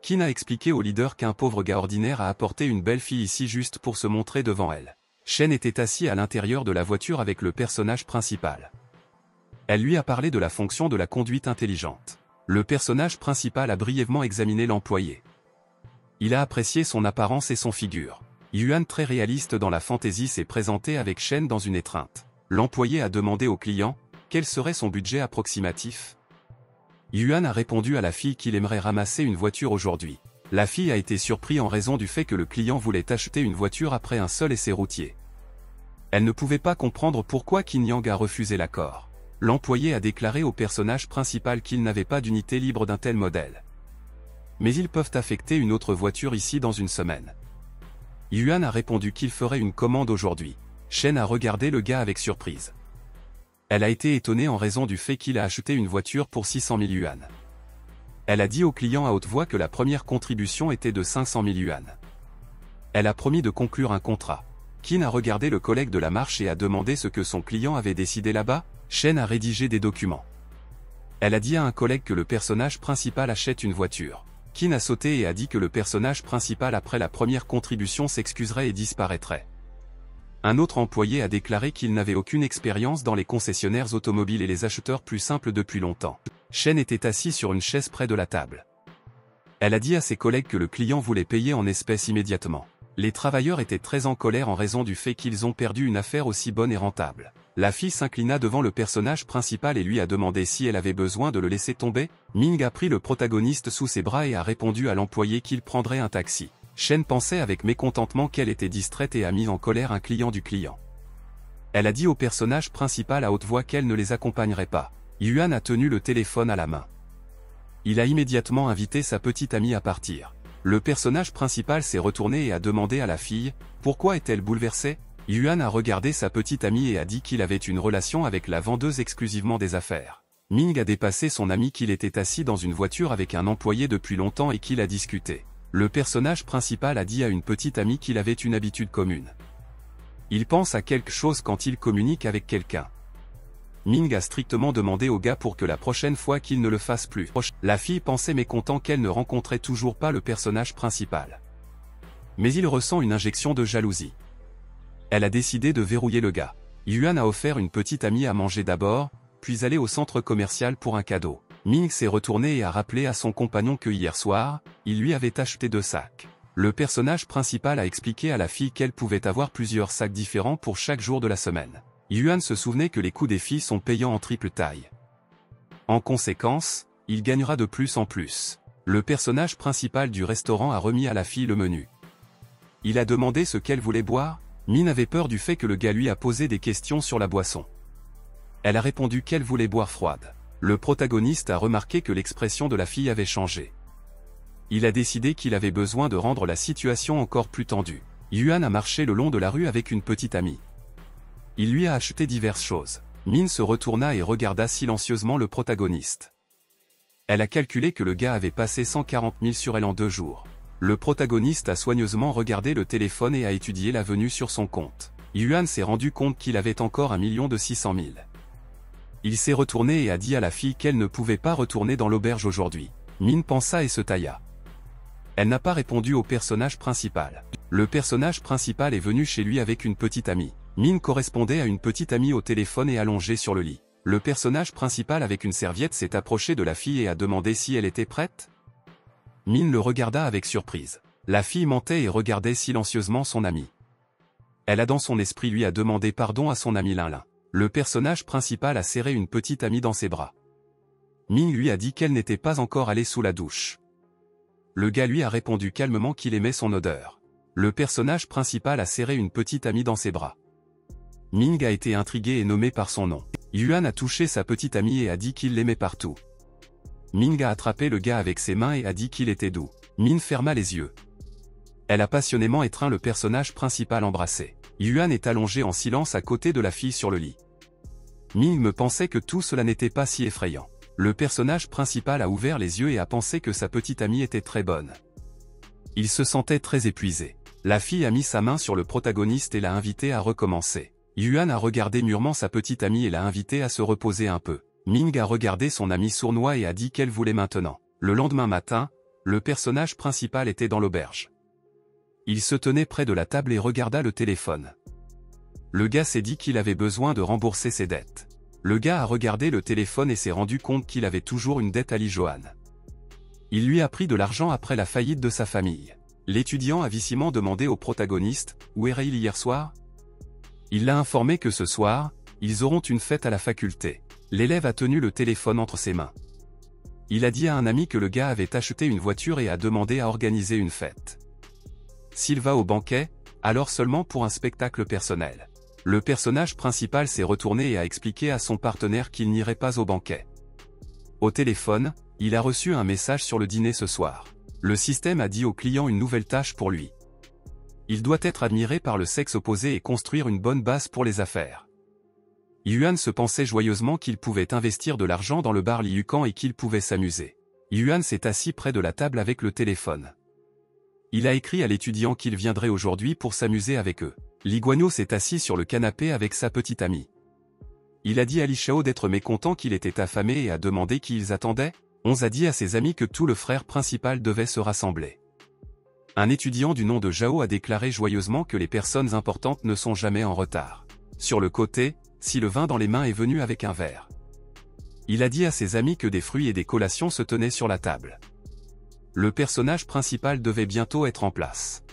Kin a expliqué au leader qu'un pauvre gars ordinaire a apporté une belle fille ici juste pour se montrer devant elle. Shen était assis à l'intérieur de la voiture avec le personnage principal. Elle lui a parlé de la fonction de la conduite intelligente. Le personnage principal a brièvement examiné l'employé. Il a apprécié son apparence et son figure. Yuan, très réaliste dans la fantaisie, s'est présenté avec Shen dans une étreinte. L'employé a demandé au client, quel serait son budget approximatif? Yuan a répondu à la fille qu'il aimerait ramasser une voiture aujourd'hui. La fille a été surprise en raison du fait que le client voulait acheter une voiture après un seul essai routier. Elle ne pouvait pas comprendre pourquoi Qin Yang a refusé l'accord. L'employé a déclaré au personnage principal qu'il n'avait pas d'unité libre d'un tel modèle. Mais ils peuvent affecter une autre voiture ici dans une semaine. Yuan a répondu qu'il ferait une commande aujourd'hui. Shen a regardé le gars avec surprise. Elle a été étonnée en raison du fait qu'il a acheté une voiture pour 600 000 yuan. Elle a dit au client à haute voix que la première contribution était de 500 000 yuan. Elle a promis de conclure un contrat. Qin a regardé le collègue de la marche et a demandé ce que son client avait décidé là-bas. Shen a rédigé des documents. Elle a dit à un collègue que le personnage principal achète une voiture. Qin a sauté et a dit que le personnage principal après la première contribution s'excuserait et disparaîtrait. Un autre employé a déclaré qu'il n'avait aucune expérience dans les concessionnaires automobiles et les acheteurs plus simples depuis longtemps. Shen était assis sur une chaise près de la table. Elle a dit à ses collègues que le client voulait payer en espèces immédiatement. Les travailleurs étaient très en colère en raison du fait qu'ils ont perdu une affaire aussi bonne et rentable. La fille s'inclina devant le personnage principal et lui a demandé si elle avait besoin de le laisser tomber. Ming a pris le protagoniste sous ses bras et a répondu à l'employé qu'il prendrait un taxi. Shen pensait avec mécontentement qu'elle était distraite et a mis en colère un client du client. Elle a dit au personnage principal à haute voix qu'elle ne les accompagnerait pas. Yuan a tenu le téléphone à la main. Il a immédiatement invité sa petite amie à partir. Le personnage principal s'est retourné et a demandé à la fille, pourquoi est-elle bouleversée? Yuan a regardé sa petite amie et a dit qu'il avait une relation avec la vendeuse exclusivement des affaires. Ming a dépassé son ami qu'il était assis dans une voiture avec un employé depuis longtemps et qu'il a discuté. Le personnage principal a dit à une petite amie qu'il avait une habitude commune. Il pense à quelque chose quand il communique avec quelqu'un. Ming a strictement demandé au gars pour que la prochaine fois qu'il ne le fasse plus. La fille pensait mécontent qu'elle ne rencontrait toujours pas le personnage principal. Mais il ressent une injection de jalousie. Elle a décidé de verrouiller le gars. Yuan a offert une petite amie à manger d'abord, puis aller au centre commercial pour un cadeau. Ming s'est retourné et a rappelé à son compagnon que hier soir, il lui avait acheté 2 sacs. Le personnage principal a expliqué à la fille qu'elle pouvait avoir plusieurs sacs différents pour chaque jour de la semaine. Yuan se souvenait que les coûts des filles sont payants en triple taille. En conséquence, il gagnera de plus en plus. Le personnage principal du restaurant a remis à la fille le menu. Il a demandé ce qu'elle voulait boire. Min avait peur du fait que le gars lui a posé des questions sur la boisson. Elle a répondu qu'elle voulait boire froide. Le protagoniste a remarqué que l'expression de la fille avait changé. Il a décidé qu'il avait besoin de rendre la situation encore plus tendue. Yuan a marché le long de la rue avec une petite amie. Il lui a acheté diverses choses. Min se retourna et regarda silencieusement le protagoniste. Elle a calculé que le gars avait passé 140 000 sur elle en 2 jours. Le protagoniste a soigneusement regardé le téléphone et a étudié la venue sur son compte. Yuan s'est rendu compte qu'il avait encore 1 600 000. Il s'est retourné et a dit à la fille qu'elle ne pouvait pas retourner dans l'auberge aujourd'hui. Min pensa et se tailla. Elle n'a pas répondu au personnage principal. Le personnage principal est venu chez lui avec une petite amie. Min correspondait à une petite amie au téléphone et allongée sur le lit. Le personnage principal avec une serviette s'est approché de la fille et a demandé si elle était prête. Min le regarda avec surprise. La fille mentait et regardait silencieusement son ami. Elle a dans son esprit lui a demandé pardon à son ami Lin. Le personnage principal a serré une petite amie dans ses bras. Min lui a dit qu'elle n'était pas encore allée sous la douche. Le gars lui a répondu calmement qu'il aimait son odeur. Le personnage principal a serré une petite amie dans ses bras. Ming a été intrigué et nommé par son nom. Yuan a touché sa petite amie et a dit qu'il l'aimait partout. Ming a attrapé le gars avec ses mains et a dit qu'il était doux. Min ferma les yeux. Elle a passionnément étreint le personnage principal embrassé. Yuan est allongé en silence à côté de la fille sur le lit. Ming me pensait que tout cela n'était pas si effrayant. Le personnage principal a ouvert les yeux et a pensé que sa petite amie était très bonne. Il se sentait très épuisé. La fille a mis sa main sur le protagoniste et l'a invité à recommencer. Yuan a regardé mûrement sa petite amie et l'a invité à se reposer un peu. Ming a regardé son ami sournois et a dit qu'elle voulait maintenant. Le lendemain matin, le personnage principal était dans l'auberge. Il se tenait près de la table et regarda le téléphone. Le gars s'est dit qu'il avait besoin de rembourser ses dettes. Le gars a regardé le téléphone et s'est rendu compte qu'il avait toujours une dette à Li Johan. Il lui a pris de l'argent après la faillite de sa famille. L'étudiant a vicieusement demandé au protagoniste « Où est Ray hier soir ?» Il l'a informé que ce soir, ils auront une fête à la faculté. L'élève a tenu le téléphone entre ses mains. Il a dit à un ami que le gars avait acheté une voiture et a demandé à organiser une fête. S'il va au banquet, alors seulement pour un spectacle personnel. Le personnage principal s'est retourné et a expliqué à son partenaire qu'il n'irait pas au banquet. Au téléphone, il a reçu un message sur le dîner ce soir. Le système a dit au client une nouvelle tâche pour lui. Il doit être admiré par le sexe opposé et construire une bonne base pour les affaires. Yuan se pensait joyeusement qu'il pouvait investir de l'argent dans le bar Liucan et qu'il pouvait s'amuser. Yuan s'est assis près de la table avec le téléphone. Il a écrit à l'étudiant qu'il viendrait aujourd'hui pour s'amuser avec eux. Li Guanyu s'est assis sur le canapé avec sa petite amie. Il a dit à Li Shao d'être mécontent qu'il était affamé et a demandé qui ils attendaient. On a dit à ses amis que tout le frère principal devait se rassembler. Un étudiant du nom de Zhao a déclaré joyeusement que les personnes importantes ne sont jamais en retard. Sur le côté, si le vin dans les mains est venu avec un verre. Il a dit à ses amis que des fruits et des collations se tenaient sur la table. Le personnage principal devait bientôt être en place.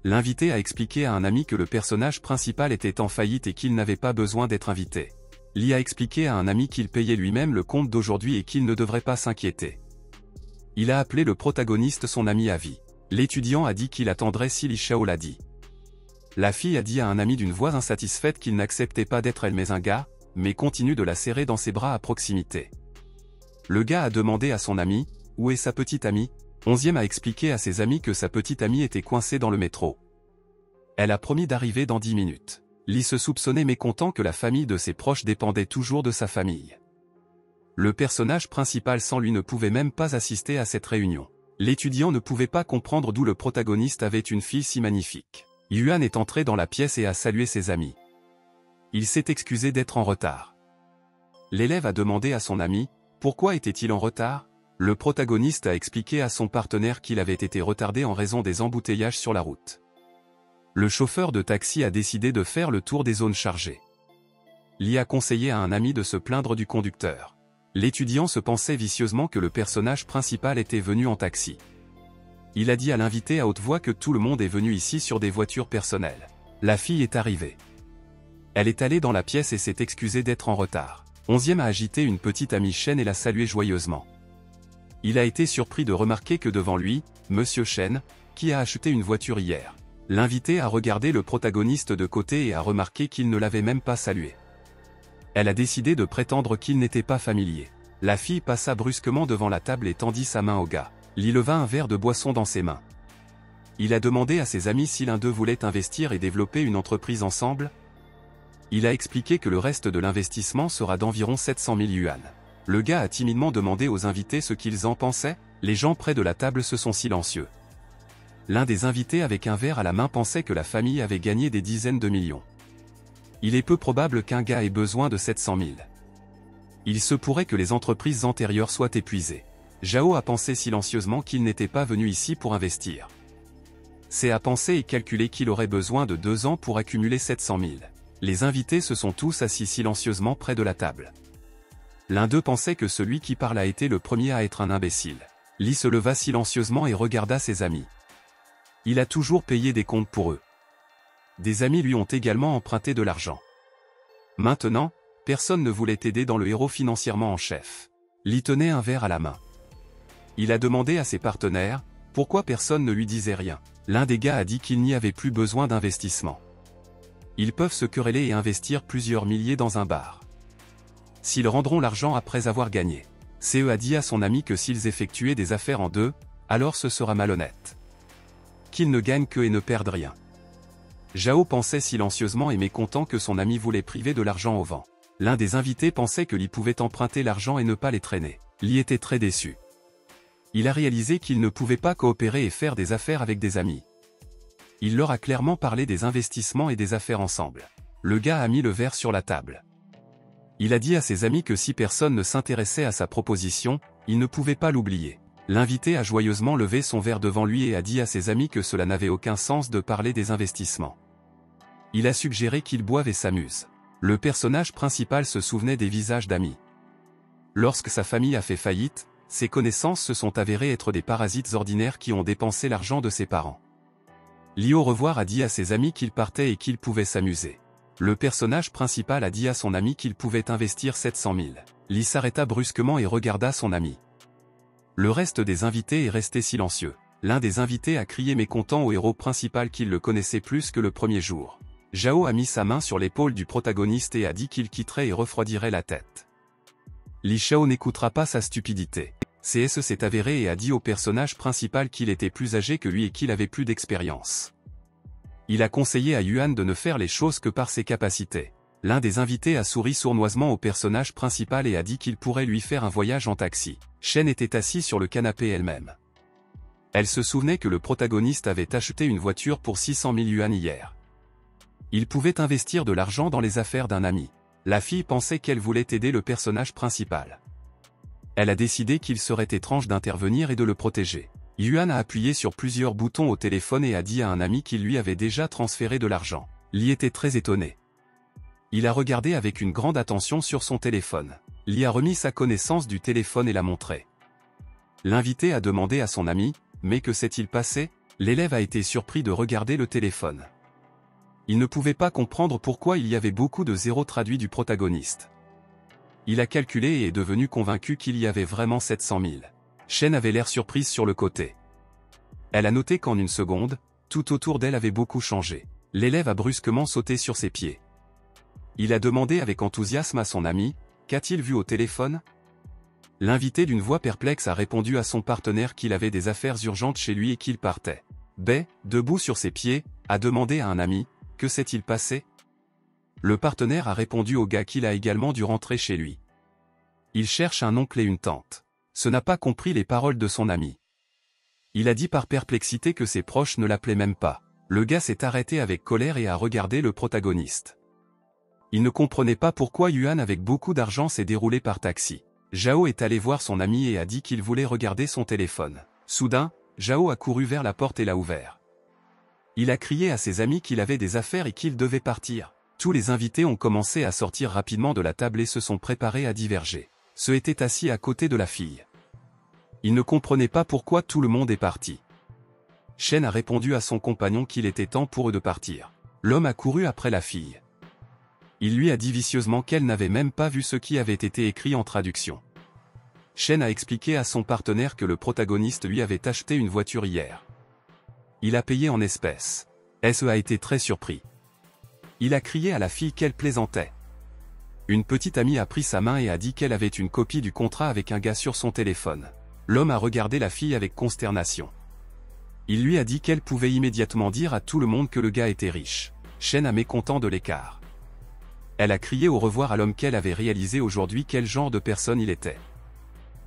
L'invité a expliqué à un ami que le personnage principal était en faillite et qu'il n'avait pas besoin d'être invité. Li a expliqué à un ami qu'il payait lui-même le compte d'aujourd'hui et qu'il ne devrait pas s'inquiéter. Il a appelé le protagoniste son ami à vie. L'étudiant a dit qu'il attendrait si Li Shao l'a dit. La fille a dit à un ami d'une voix insatisfaite qu'il n'acceptait pas d'être elle mais un gars, mais continue de la serrer dans ses bras à proximité. Le gars a demandé à son ami, où est sa petite amie? 11e a expliqué à ses amis que sa petite amie était coincée dans le métro. Elle a promis d'arriver dans 10 minutes. Li se soupçonnait mécontent que la famille de ses proches dépendait toujours de sa famille. Le personnage principal sans lui ne pouvait même pas assister à cette réunion. L'étudiant ne pouvait pas comprendre d'où le protagoniste avait une fille si magnifique. Yuan est entré dans la pièce et a salué ses amis. Il s'est excusé d'être en retard. L'élève a demandé à son ami, pourquoi était-il en retard? Le protagoniste a expliqué à son partenaire qu'il avait été retardé en raison des embouteillages sur la route. Le chauffeur de taxi a décidé de faire le tour des zones chargées. Li a conseillé à un ami de se plaindre du conducteur. L'étudiant se pensait vicieusement que le personnage principal était venu en taxi. Il a dit à l'invité à haute voix que tout le monde est venu ici sur des voitures personnelles. La fille est arrivée. Elle est allée dans la pièce et s'est excusée d'être en retard. 11e a agité une petite amie Chen et l'a salué joyeusement. Il a été surpris de remarquer que devant lui, Monsieur Chen, qui a acheté une voiture hier. L'invité a regardé le protagoniste de côté et a remarqué qu'il ne l'avait même pas salué. Elle a décidé de prétendre qu'il n'était pas familier. La fille passa brusquement devant la table et tendit sa main au gars. Li leva un verre de boisson dans ses mains. Il a demandé à ses amis si l'un d'eux voulait investir et développer une entreprise ensemble. Il a expliqué que le reste de l'investissement sera d'environ 700 000 yuan. Le gars a timidement demandé aux invités ce qu'ils en pensaient. Les gens près de la table se sont silencieux. L'un des invités avec un verre à la main pensait que la famille avait gagné des dizaines de millions. Il est peu probable qu'un gars ait besoin de 700 000. Il se pourrait que les entreprises antérieures soient épuisées. Zhao a pensé silencieusement qu'il n'était pas venu ici pour investir. C'est à penser et calculer qu'il aurait besoin de 2 ans pour accumuler 700 000. Les invités se sont tous assis silencieusement près de la table. L'un d'eux pensait que celui qui parle a été le premier à être un imbécile. Li se leva silencieusement et regarda ses amis. Il a toujours payé des comptes pour eux. Des amis lui ont également emprunté de l'argent. Maintenant, personne ne voulait aider dans le héros financièrement en chef. Li tenait un verre à la main. Il a demandé à ses partenaires, Pourquoi personne ne lui disait rien? L'un des gars a dit qu'il n'y avait plus besoin d'investissement. Ils peuvent se quereller et investir plusieurs milliers dans un bar. S'ils rendront l'argent après avoir gagné. CE a dit à son ami que s'ils effectuaient des affaires en deux, alors ce sera malhonnête. Qu'ils ne gagnent que et ne perdent rien. Zhao pensait silencieusement et mécontent que son ami voulait priver de l'argent au vent. L'un des invités pensait que Li pouvait emprunter l'argent et ne pas les traîner. Li était très déçu. Il a réalisé qu'il ne pouvait pas coopérer et faire des affaires avec des amis. Il leur a clairement parlé des investissements et des affaires ensemble. Le gars a mis le verre sur la table. Il a dit à ses amis que si personne ne s'intéressait à sa proposition, il ne pouvait pas l'oublier. L'invité a joyeusement levé son verre devant lui et a dit à ses amis que cela n'avait aucun sens de parler des investissements. Il a suggéré qu'ils boivent et s'amusent. Le personnage principal se souvenait des visages d'amis. Lorsque sa famille a fait faillite, ses connaissances se sont avérées être des parasites ordinaires qui ont dépensé l'argent de ses parents. Li au revoir a dit à ses amis qu'il partait et qu'il pouvait s'amuser. Le personnage principal a dit à son ami qu'il pouvait investir 700 000. Li s'arrêta brusquement et regarda son ami. Le reste des invités est resté silencieux. L'un des invités a crié mécontent au héros principal qu'il le connaissait plus que le premier jour. Zhao a mis sa main sur l'épaule du protagoniste et a dit qu'il quitterait et refroidirait la tête. Li Shao n'écoutera pas sa stupidité. CS s'est avéré et a dit au personnage principal qu'il était plus âgé que lui et qu'il avait plus d'expérience. Il a conseillé à Yuan de ne faire les choses que par ses capacités. L'un des invités a souri sournoisement au personnage principal et a dit qu'il pourrait lui faire un voyage en taxi. Shen était assise sur le canapé elle-même. Elle se souvenait que le protagoniste avait acheté une voiture pour 600 000 yuan hier. Il pouvait investir de l'argent dans les affaires d'un ami. La fille pensait qu'elle voulait aider le personnage principal. Elle a décidé qu'il serait étrange d'intervenir et de le protéger. Yuan a appuyé sur plusieurs boutons au téléphone et a dit à un ami qu'il lui avait déjà transféré de l'argent. Li était très étonné. Il a regardé avec une grande attention sur son téléphone. Li a remis sa connaissance du téléphone et l'a montré. L'invité a demandé à son ami, « Mais que s'est-il passé ?» L'élève a été surpris de regarder le téléphone. Il ne pouvait pas comprendre pourquoi il y avait beaucoup de zéros traduits du protagoniste. Il a calculé et est devenu convaincu qu'il y avait vraiment 700 000. Shen avait l'air surprise sur le côté. Elle a noté qu'en une seconde, tout autour d'elle avait beaucoup changé. L'élève a brusquement sauté sur ses pieds. Il a demandé avec enthousiasme à son ami, « Qu'a-t-il vu au téléphone ?» L'invité d'une voix perplexe a répondu à son partenaire qu'il avait des affaires urgentes chez lui et qu'il partait. Bai, debout sur ses pieds, a demandé à un ami, « Que s'est-il passé ?» Le partenaire a répondu au gars qu'il a également dû rentrer chez lui. Il cherche un oncle et une tante. Ce n'a pas compris les paroles de son ami. Il a dit par perplexité que ses proches ne l'appelaient même pas. Le gars s'est arrêté avec colère et a regardé le protagoniste. Il ne comprenait pas pourquoi Yuan avec beaucoup d'argent s'est déroulé par taxi. Zhao est allé voir son ami et a dit qu'il voulait regarder son téléphone. Soudain, Zhao a couru vers la porte et l'a ouvert. Il a crié à ses amis qu'il avait des affaires et qu'il devait partir. Tous les invités ont commencé à sortir rapidement de la table et se sont préparés à diverger. Ceux était assis à côté de la fille. Il ne comprenait pas pourquoi tout le monde est parti. Shen a répondu à son compagnon qu'il était temps pour eux de partir. L'homme a couru après la fille. Il lui a dit vicieusement qu'elle n'avait même pas vu ce qui avait été écrit en traduction. Shen a expliqué à son partenaire que le protagoniste lui avait acheté une voiture hier. Il a payé en espèces. SE a été très surpris. Il a crié à la fille qu'elle plaisantait. Une petite amie a pris sa main et a dit qu'elle avait une copie du contrat avec un gars sur son téléphone. L'homme a regardé la fille avec consternation. Il lui a dit qu'elle pouvait immédiatement dire à tout le monde que le gars était riche. Shen a mécontent de l'écart. Elle a crié au revoir à l'homme qu'elle avait réalisé aujourd'hui quel genre de personne il était.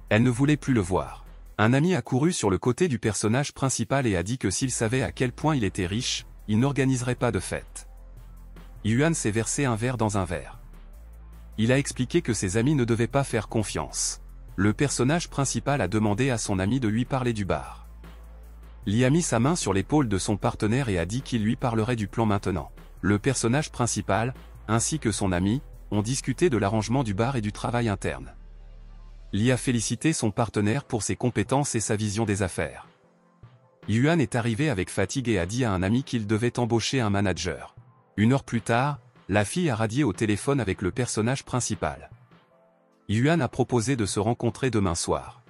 Elle ne voulait plus le voir. Un ami a couru sur le côté du personnage principal et a dit que s'il savait à quel point il était riche, il n'organiserait pas de fête. Yuan s'est versé un verre dans un verre. Il a expliqué que ses amis ne devaient pas faire confiance. Le personnage principal a demandé à son ami de lui parler du bar. Li a mis sa main sur l'épaule de son partenaire et a dit qu'il lui parlerait du plan maintenant. Le personnage principal, ainsi que son ami, ont discuté de l'arrangement du bar et du travail interne. Li a félicité son partenaire pour ses compétences et sa vision des affaires. Yuan est arrivé avec fatigue et a dit à un ami qu'il devait embaucher un manager. Une heure plus tard, la fille a radié au téléphone avec le personnage principal. Yuan a proposé de se rencontrer demain soir.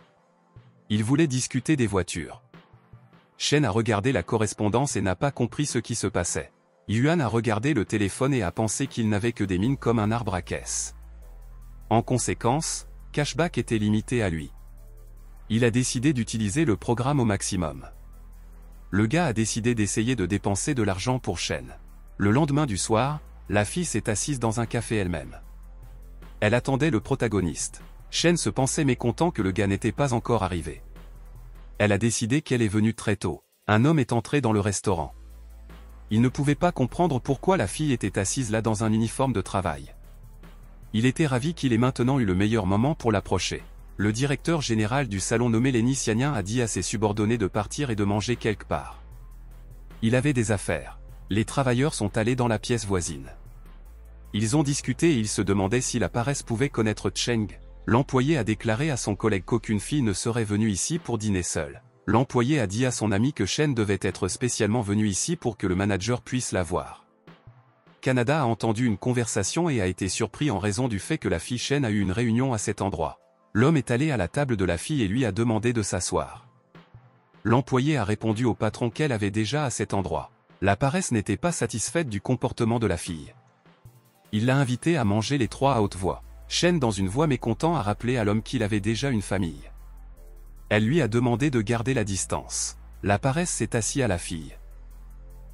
Il voulait discuter des voitures. Shen a regardé la correspondance et n'a pas compris ce qui se passait. Yuan a regardé le téléphone et a pensé qu'il n'avait que des mines comme un arbre à caisse. En conséquence, Cashback était limité à lui. Il a décidé d'utiliser le programme au maximum. Le gars a décidé d'essayer de dépenser de l'argent pour Shen. Le lendemain du soir, la fille s'est assise dans un café elle-même. Elle attendait le protagoniste. Shen se pensait mécontent que le gars n'était pas encore arrivé. Elle a décidé qu'elle est venue très tôt. Un homme est entré dans le restaurant. Il ne pouvait pas comprendre pourquoi la fille était assise là dans un uniforme de travail. Il était ravi qu'il ait maintenant eu le meilleur moment pour l'approcher. Le directeur général du salon nommé Lenny Sianien a dit à ses subordonnés de partir et de manger quelque part. Il avait des affaires. Les travailleurs sont allés dans la pièce voisine. Ils ont discuté et ils se demandaient si la paresse pouvait connaître Cheng. L'employé a déclaré à son collègue qu'aucune fille ne serait venue ici pour dîner seule. L'employé a dit à son ami que Shen devait être spécialement venu ici pour que le manager puisse la voir. Canada a entendu une conversation et a été surpris en raison du fait que la fille Shen a eu une réunion à cet endroit. L'homme est allé à la table de la fille et lui a demandé de s'asseoir. L'employé a répondu au patron qu'elle avait déjà à cet endroit. La paresse n'était pas satisfaite du comportement de la fille. Il l'a invitée à manger les trois à haute voix. Shen dans une voix mécontent a rappelé à l'homme qu'il avait déjà une famille. Elle lui a demandé de garder la distance. La paresse s'est assise à la fille.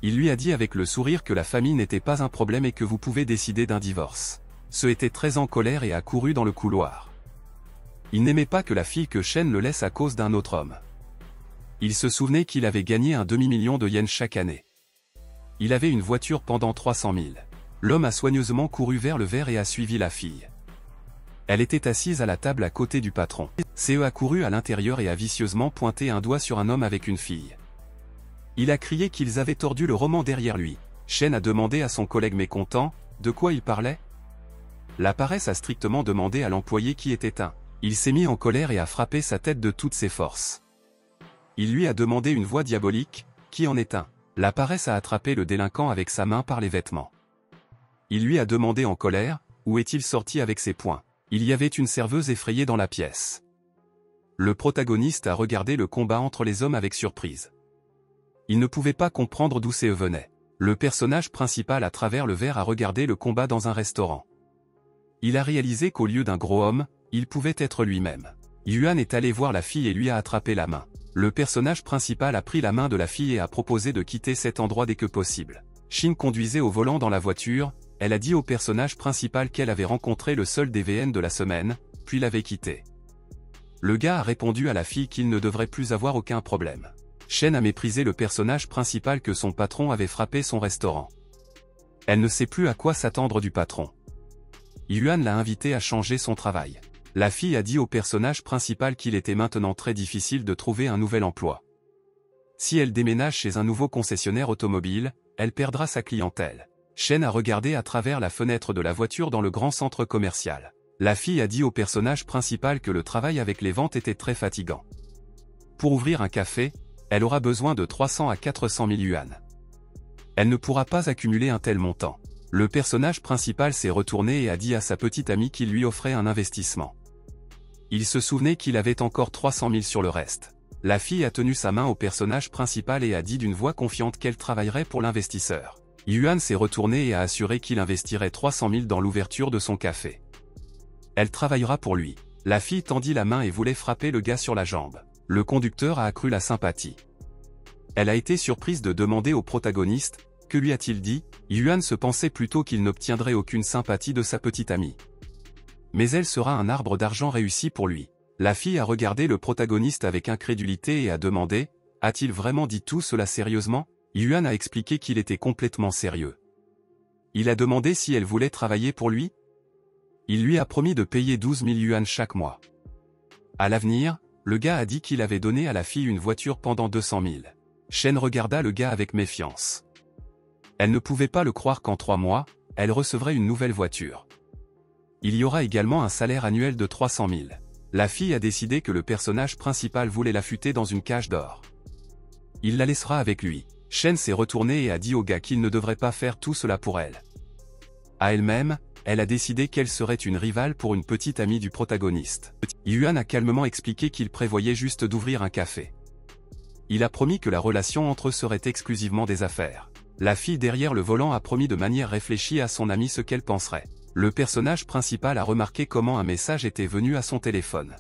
Il lui a dit avec le sourire que la famille n'était pas un problème et que vous pouvez décider d'un divorce. Ce était très en colère et a couru dans le couloir. Il n'aimait pas que la fille que Shen le laisse à cause d'un autre homme. Il se souvenait qu'il avait gagné un demi-million de yens chaque année. Il avait une voiture pendant 300 000. L'homme a soigneusement couru vers le verre et a suivi la fille. Elle était assise à la table à côté du patron. CE a couru à l'intérieur et a vicieusement pointé un doigt sur un homme avec une fille. Il a crié qu'ils avaient tordu le roman derrière lui. Shen a demandé à son collègue mécontent, de quoi il parlait. La paresse a strictement demandé à l'employé qui était un. Il s'est mis en colère et a frappé sa tête de toutes ses forces. Il lui a demandé une voix diabolique, qui en est un. La paresse a attrapé le délinquant avec sa main par les vêtements. Il lui a demandé en colère, où est-il sorti avec ses poings. Il y avait une serveuse effrayée dans la pièce. Le protagoniste a regardé le combat entre les hommes avec surprise. Il ne pouvait pas comprendre d'où CE venait. Le personnage principal à travers le verre a regardé le combat dans un restaurant. Il a réalisé qu'au lieu d'un gros homme, il pouvait être lui-même. Yuan est allé voir la fille et lui a attrapé la main. Le personnage principal a pris la main de la fille et a proposé de quitter cet endroit dès que possible. Shin conduisait au volant dans la voiture. Elle a dit au personnage principal qu'elle avait rencontré le seul DVN de la semaine, puis l'avait quitté. Le gars a répondu à la fille qu'il ne devrait plus avoir aucun problème. Shen a méprisé le personnage principal que son patron avait frappé son restaurant. Elle ne sait plus à quoi s'attendre du patron. Yuan l'a invité à changer son travail. La fille a dit au personnage principal qu'il était maintenant très difficile de trouver un nouvel emploi. Si elle déménage chez un nouveau concessionnaire automobile, elle perdra sa clientèle. Shen a regardé à travers la fenêtre de la voiture dans le grand centre commercial. La fille a dit au personnage principal que le travail avec les ventes était très fatigant. Pour ouvrir un café, elle aura besoin de 300 à 400 000 yuan. Elle ne pourra pas accumuler un tel montant. Le personnage principal s'est retourné et a dit à sa petite amie qu'il lui offrait un investissement. Il se souvenait qu'il avait encore 300 000 sur le reste. La fille a tenu sa main au personnage principal et a dit d'une voix confiante qu'elle travaillerait pour l'investisseur. Yuan s'est retourné et a assuré qu'il investirait 300 000 dans l'ouverture de son café. Elle travaillera pour lui. La fille tendit la main et voulait frapper le gars sur la jambe. Le conducteur a accru la sympathie. Elle a été surprise de demander au protagoniste, que lui a-t-il dit? Yuan se pensait plutôt qu'il n'obtiendrait aucune sympathie de sa petite amie. Mais elle sera un arbre d'argent réussi pour lui. La fille a regardé le protagoniste avec incrédulité et a demandé, a-t-il vraiment dit tout cela sérieusement? Yuan a expliqué qu'il était complètement sérieux. Il a demandé si elle voulait travailler pour lui. Il lui a promis de payer 12 000 yuan chaque mois. À l'avenir, le gars a dit qu'il avait donné à la fille une voiture pendant 200 000. Shen regarda le gars avec méfiance. Elle ne pouvait pas le croire qu'en 3 mois, elle recevrait une nouvelle voiture. Il y aura également un salaire annuel de 300 000. La fille a décidé que le personnage principal voulait l'affûter dans une cage d'or. Il la laissera avec lui. Shen s'est retournée et a dit au gars qu'il ne devrait pas faire tout cela pour elle. À elle-même, elle a décidé qu'elle serait une rivale pour une petite amie du protagoniste. Yuan a calmement expliqué qu'il prévoyait juste d'ouvrir un café. Il a promis que la relation entre eux serait exclusivement des affaires. La fille derrière le volant a promis de manière réfléchie à son amie ce qu'elle penserait. Le personnage principal a remarqué comment un message était venu à son téléphone.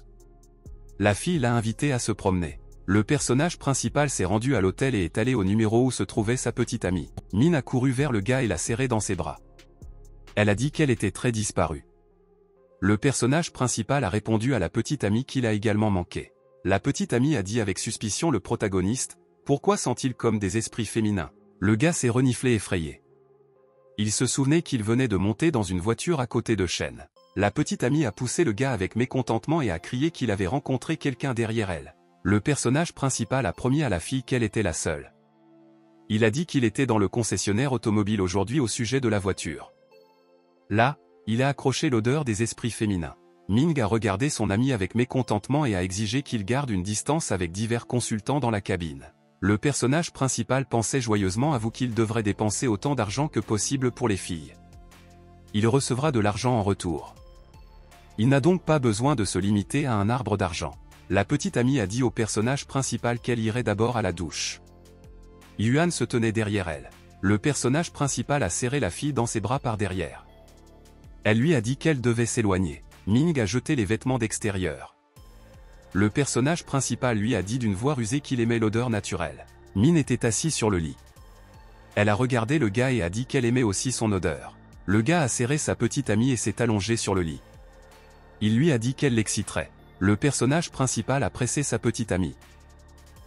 La fille l'a invité à se promener. Le personnage principal s'est rendu à l'hôtel et est allé au numéro où se trouvait sa petite amie. Min a couru vers le gars et l'a serré dans ses bras. Elle a dit qu'elle était très disparue. Le personnage principal a répondu à la petite amie qu'il a également manqué. La petite amie a dit avec suspicion le protagoniste, « Pourquoi sent-il comme des esprits féminins ?» Le gars s'est reniflé effrayé. Il se souvenait qu'il venait de monter dans une voiture à côté de Shen. La petite amie a poussé le gars avec mécontentement et a crié qu'il avait rencontré quelqu'un derrière elle. Le personnage principal a promis à la fille qu'elle était la seule. Il a dit qu'il était dans le concessionnaire automobile aujourd'hui au sujet de la voiture. Là, il a accroché l'odeur des esprits féminins. Ming a regardé son ami avec mécontentement et a exigé qu'il garde une distance avec divers consultants dans la cabine. Le personnage principal pensait joyeusement avouer qu'il devrait dépenser autant d'argent que possible pour les filles. Il recevra de l'argent en retour. Il n'a donc pas besoin de se limiter à un arbre d'argent. La petite amie a dit au personnage principal qu'elle irait d'abord à la douche. Yuan se tenait derrière elle. Le personnage principal a serré la fille dans ses bras par derrière. Elle lui a dit qu'elle devait s'éloigner. Ming a jeté les vêtements d'extérieur. Le personnage principal lui a dit d'une voix rusée qu'il aimait l'odeur naturelle. Min était assis sur le lit. Elle a regardé le gars et a dit qu'elle aimait aussi son odeur. Le gars a serré sa petite amie et s'est allongé sur le lit. Il lui a dit qu'elle l'exciterait. Le personnage principal a pressé sa petite amie.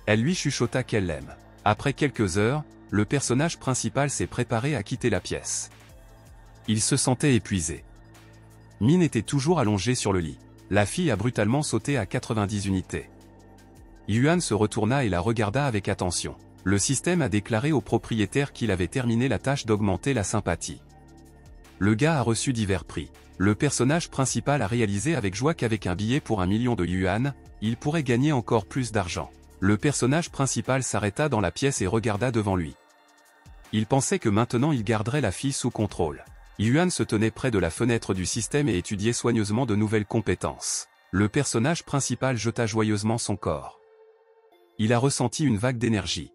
Elle lui chuchota qu'elle l'aime. Après quelques heures, le personnage principal s'est préparé à quitter la pièce. Il se sentait épuisé. Min était toujours allongée sur le lit. La fille a brutalement sauté à 90 unités. Yuan se retourna et la regarda avec attention. Le système a déclaré au propriétaire qu'il avait terminé la tâche d'augmenter la sympathie. Le gars a reçu divers prix. Le personnage principal a réalisé avec joie qu'avec un billet pour 1 million de yuan, il pourrait gagner encore plus d'argent. Le personnage principal s'arrêta dans la pièce et regarda devant lui. Il pensait que maintenant il garderait la fille sous contrôle. Yuan se tenait près de la fenêtre du système et étudiait soigneusement de nouvelles compétences. Le personnage principal jeta joyeusement son corps. Il a ressenti une vague d'énergie.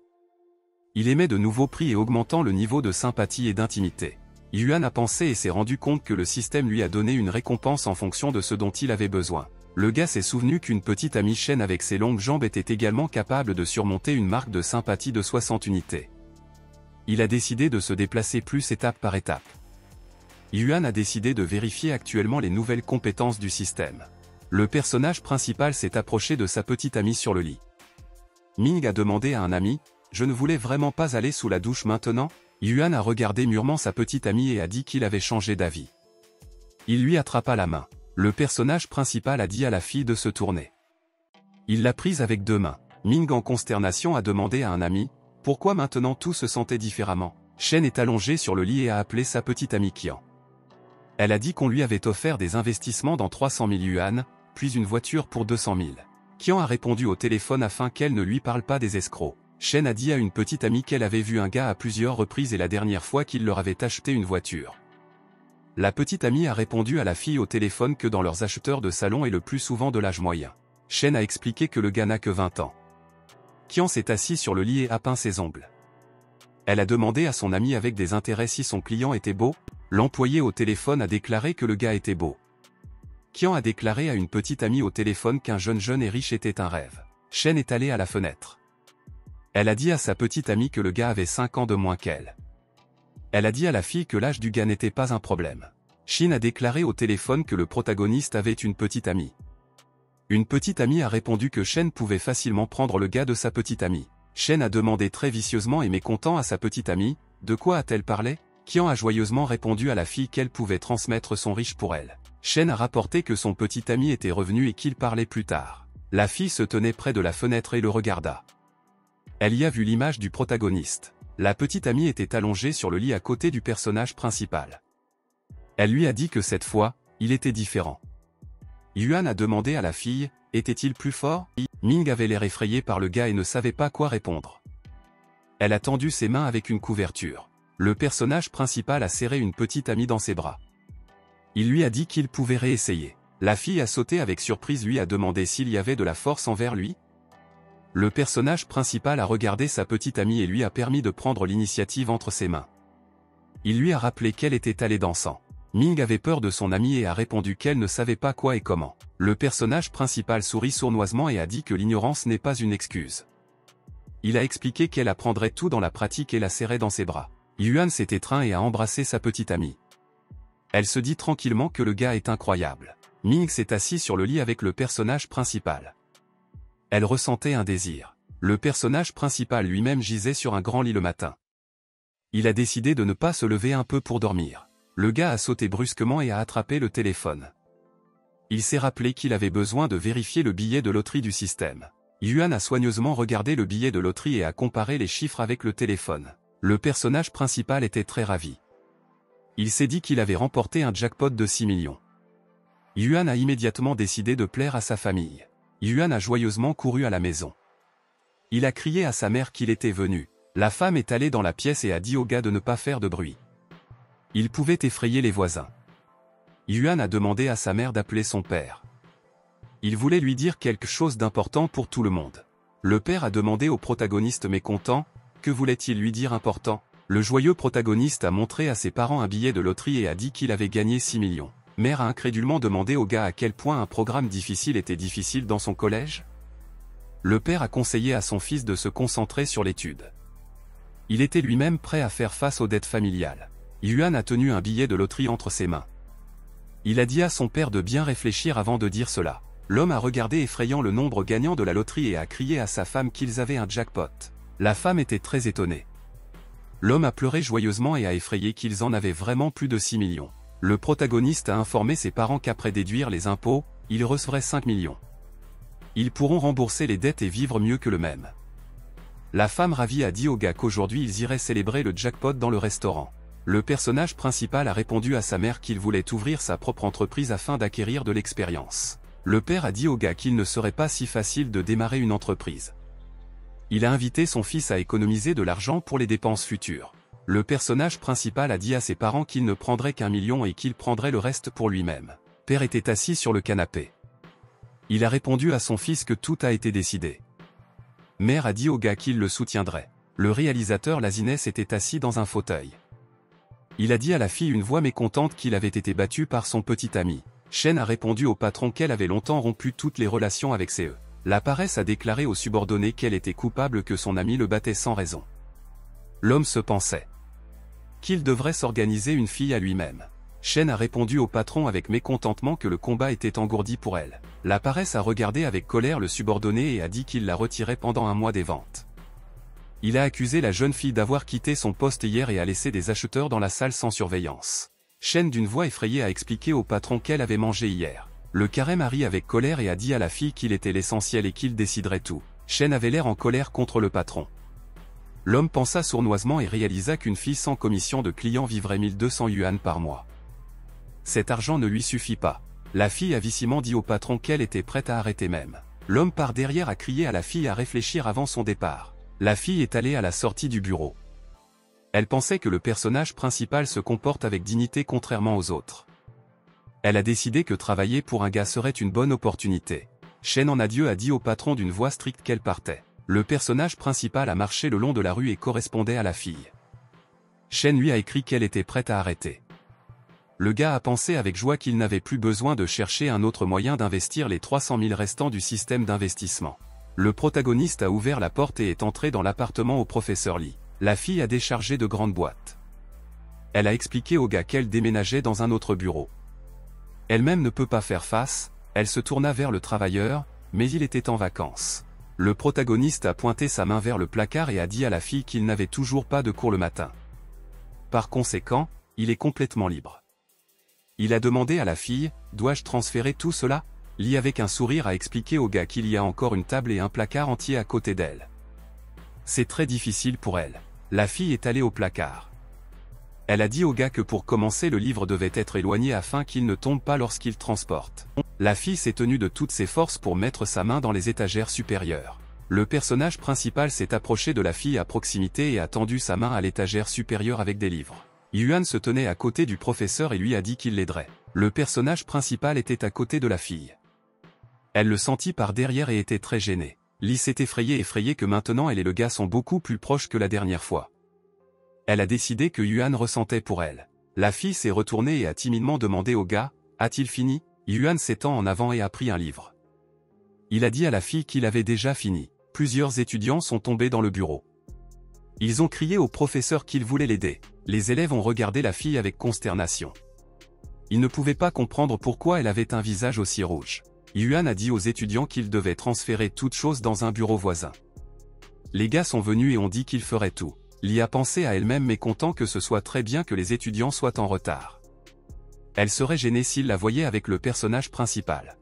Il émet de nouveaux prix et augmentant le niveau de sympathie et d'intimité. Yuan a pensé et s'est rendu compte que le système lui a donné une récompense en fonction de ce dont il avait besoin. Le gars s'est souvenu qu'une petite amie Shen avec ses longues jambes était également capable de surmonter une marque de sympathie de 60 unités. Il a décidé de se déplacer plus étape par étape. Yuan a décidé de vérifier actuellement les nouvelles compétences du système. Le personnage principal s'est approché de sa petite amie sur le lit. Ming a demandé à un ami, « Je ne voulais vraiment pas aller sous la douche maintenant ?» Yuan a regardé mûrement sa petite amie et a dit qu'il avait changé d'avis. Il lui attrapa la main. Le personnage principal a dit à la fille de se tourner. Il l'a prise avec 2 mains. Ming en consternation a demandé à un ami, « Pourquoi maintenant tout se sentait différemment ?» Shen est allongée sur le lit et a appelé sa petite amie Qian. Elle a dit qu'on lui avait offert des investissements dans 300 000 yuan, puis une voiture pour 200 000. Qian a répondu au téléphone afin qu'elle ne lui parle pas des escrocs. Shen a dit à une petite amie qu'elle avait vu un gars à plusieurs reprises et la dernière fois qu'il leur avait acheté une voiture. La petite amie a répondu à la fille au téléphone que dans leurs acheteurs de salon est le plus souvent de l'âge moyen. Shen a expliqué que le gars n'a que 20 ans. Qian s'est assis sur le lit et a peint ses ongles. Elle a demandé à son ami avec des intérêts si son client était beau. L'employé au téléphone a déclaré que le gars était beau. Qian a déclaré à une petite amie au téléphone qu'un jeune et riche était un rêve. Shen est allée à la fenêtre. Elle a dit à sa petite amie que le gars avait 5 ans de moins qu'elle. Elle a dit à la fille que l'âge du gars n'était pas un problème. Shin a déclaré au téléphone que le protagoniste avait une petite amie. Une petite amie a répondu que Shen pouvait facilement prendre le gars de sa petite amie. Shen a demandé très vicieusement et mécontent à sa petite amie, « De quoi a-t-elle parlé ?» Qian a joyeusement répondu à la fille qu'elle pouvait transmettre son riche pour elle. Shen a rapporté que son petit ami était revenu et qu'il parlait plus tard. La fille se tenait près de la fenêtre et le regarda. Elle y a vu l'image du protagoniste. La petite amie était allongée sur le lit à côté du personnage principal. Elle lui a dit que cette fois, il était différent. Yuan a demandé à la fille, « Était-il plus fort ?» Ming avait l'air effrayé par le gars et ne savait pas quoi répondre. Elle a tendu ses mains avec une couverture. Le personnage principal a serré une petite amie dans ses bras. Il lui a dit qu'il pouvait réessayer. La fille a sauté avec surprise, lui a demandé s'il y avait de la force envers lui. Le personnage principal a regardé sa petite amie et lui a permis de prendre l'initiative entre ses mains. Il lui a rappelé qu'elle était allée dansant. Ming avait peur de son amie et a répondu qu'elle ne savait pas quoi et comment. Le personnage principal sourit sournoisement et a dit que l'ignorance n'est pas une excuse. Il a expliqué qu'elle apprendrait tout dans la pratique et la serrait dans ses bras. Yuan s'est étreint et a embrassé sa petite amie. Elle se dit tranquillement que le gars est incroyable. Ming s'est assis sur le lit avec le personnage principal. Elle ressentait un désir. Le personnage principal lui-même gisait sur un grand lit le matin. Il a décidé de ne pas se lever un peu pour dormir. Le gars a sauté brusquement et a attrapé le téléphone. Il s'est rappelé qu'il avait besoin de vérifier le billet de loterie du système. Yuan a soigneusement regardé le billet de loterie et a comparé les chiffres avec le téléphone. Le personnage principal était très ravi. Il s'est dit qu'il avait remporté un jackpot de 6 millions. Yuan a immédiatement décidé de plaire à sa famille. Yuan a joyeusement couru à la maison. Il a crié à sa mère qu'il était venu. La femme est allée dans la pièce et a dit au gars de ne pas faire de bruit. Il pouvait effrayer les voisins. Yuan a demandé à sa mère d'appeler son père. Il voulait lui dire quelque chose d'important pour tout le monde. Le père a demandé au protagoniste mécontent, que voulait-il lui dire important? Le joyeux protagoniste a montré à ses parents un billet de loterie et a dit qu'il avait gagné 6 millions. Mère a incrédulement demandé au gars à quel point un programme difficile était difficile dans son collège. Le père a conseillé à son fils de se concentrer sur l'étude. Il était lui-même prêt à faire face aux dettes familiales. Yuan a tenu un billet de loterie entre ses mains. Il a dit à son père de bien réfléchir avant de dire cela. L'homme a regardé effrayant le nombre gagnant de la loterie et a crié à sa femme qu'ils avaient un jackpot. La femme était très étonnée. L'homme a pleuré joyeusement et a effrayé qu'ils en avaient vraiment plus de 6 millions. Le protagoniste a informé ses parents qu'après déduire les impôts, ils recevraient 5 millions. Ils pourront rembourser les dettes et vivre mieux que le même. La femme ravie a dit au gars qu'aujourd'hui ils iraient célébrer le jackpot dans le restaurant. Le personnage principal a répondu à sa mère qu'il voulait ouvrir sa propre entreprise afin d'acquérir de l'expérience. Le père a dit au gars qu'il ne serait pas si facile de démarrer une entreprise. Il a invité son fils à économiser de l'argent pour les dépenses futures. Le personnage principal a dit à ses parents qu'il ne prendrait qu'1 million et qu'il prendrait le reste pour lui-même. Père était assis sur le canapé. Il a répondu à son fils que tout a été décidé. Mère a dit au gars qu'il le soutiendrait. Le réalisateur Lazinès était assis dans un fauteuil. Il a dit à la fille une voix mécontente qu'il avait été battu par son petit ami. Shen a répondu au patron qu'elle avait longtemps rompu toutes les relations avec ses La paresse a déclaré aux subordonnés qu'elle était coupable que son ami le battait sans raison. L'homme se pensait qu'il devrait s'organiser une fille à lui-même. Shen a répondu au patron avec mécontentement que le combat était engourdi pour elle. La paresse a regardé avec colère le subordonné et a dit qu'il la retirait pendant un mois des ventes. Il a accusé la jeune fille d'avoir quitté son poste hier et a laissé des acheteurs dans la salle sans surveillance. Shen d'une voix effrayée a expliqué au patron qu'elle avait mangé hier. Le carême a ri avec colère et a dit à la fille qu'il était l'essentiel et qu'il déciderait tout. Shen avait l'air en colère contre le patron. L'homme pensa sournoisement et réalisa qu'une fille sans commission de client vivrait 1200 yuan par mois. Cet argent ne lui suffit pas. La fille a vicieusement dit au patron qu'elle était prête à arrêter même. L'homme par derrière a crié à la fille à réfléchir avant son départ. La fille est allée à la sortie du bureau. Elle pensait que le personnage principal se comporte avec dignité contrairement aux autres. Elle a décidé que travailler pour un gars serait une bonne opportunité. Shen en adieu a dit au patron d'une voix stricte qu'elle partait. Le personnage principal a marché le long de la rue et correspondait à la fille. Shen lui a écrit qu'elle était prête à arrêter. Le gars a pensé avec joie qu'il n'avait plus besoin de chercher un autre moyen d'investir les 300 000 restants du système d'investissement. Le protagoniste a ouvert la porte et est entré dans l'appartement au professeur Lee. La fille a déchargé de grandes boîtes. Elle a expliqué au gars qu'elle déménageait dans un autre bureau. Elle-même ne peut pas faire face, elle se tourna vers le travailleur, mais il était en vacances. Le protagoniste a pointé sa main vers le placard et a dit à la fille qu'il n'avait toujours pas de cours le matin. Par conséquent, il est complètement libre. Il a demandé à la fille, « Dois-je transférer tout cela ?» Lee avec un sourire a expliqué au gars qu'il y a encore une table et un placard entier à côté d'elle. C'est très difficile pour elle. La fille est allée au placard. Elle a dit au gars que pour commencer le livre devait être éloigné afin qu'il ne tombe pas lorsqu'il transporte. La fille s'est tenue de toutes ses forces pour mettre sa main dans les étagères supérieures. Le personnage principal s'est approché de la fille à proximité et a tendu sa main à l'étagère supérieure avec des livres. Yuan se tenait à côté du professeur et lui a dit qu'il l'aiderait. Le personnage principal était à côté de la fille. Elle le sentit par derrière et était très gênée. Lee s'est effrayée que maintenant elle et le gars sont beaucoup plus proches que la dernière fois. Elle a décidé que Yuan ressentait pour elle. La fille s'est retournée et a timidement demandé au gars, a-t-il fini? Yuan s'étend en avant et a pris un livre. Il a dit à la fille qu'il avait déjà fini. Plusieurs étudiants sont tombés dans le bureau. Ils ont crié au professeur qu'ils voulaient l'aider. Les élèves ont regardé la fille avec consternation. Ils ne pouvaient pas comprendre pourquoi elle avait un visage aussi rouge. Yuan a dit aux étudiants qu'ils devaient transférer toute chose dans un bureau voisin. Les gars sont venus et ont dit qu'ils feraient tout. Lee a pensé à elle-même mais content que ce soit très bien que les étudiants soient en retard. Elle serait gênée s'il la voyait avec le personnage principal.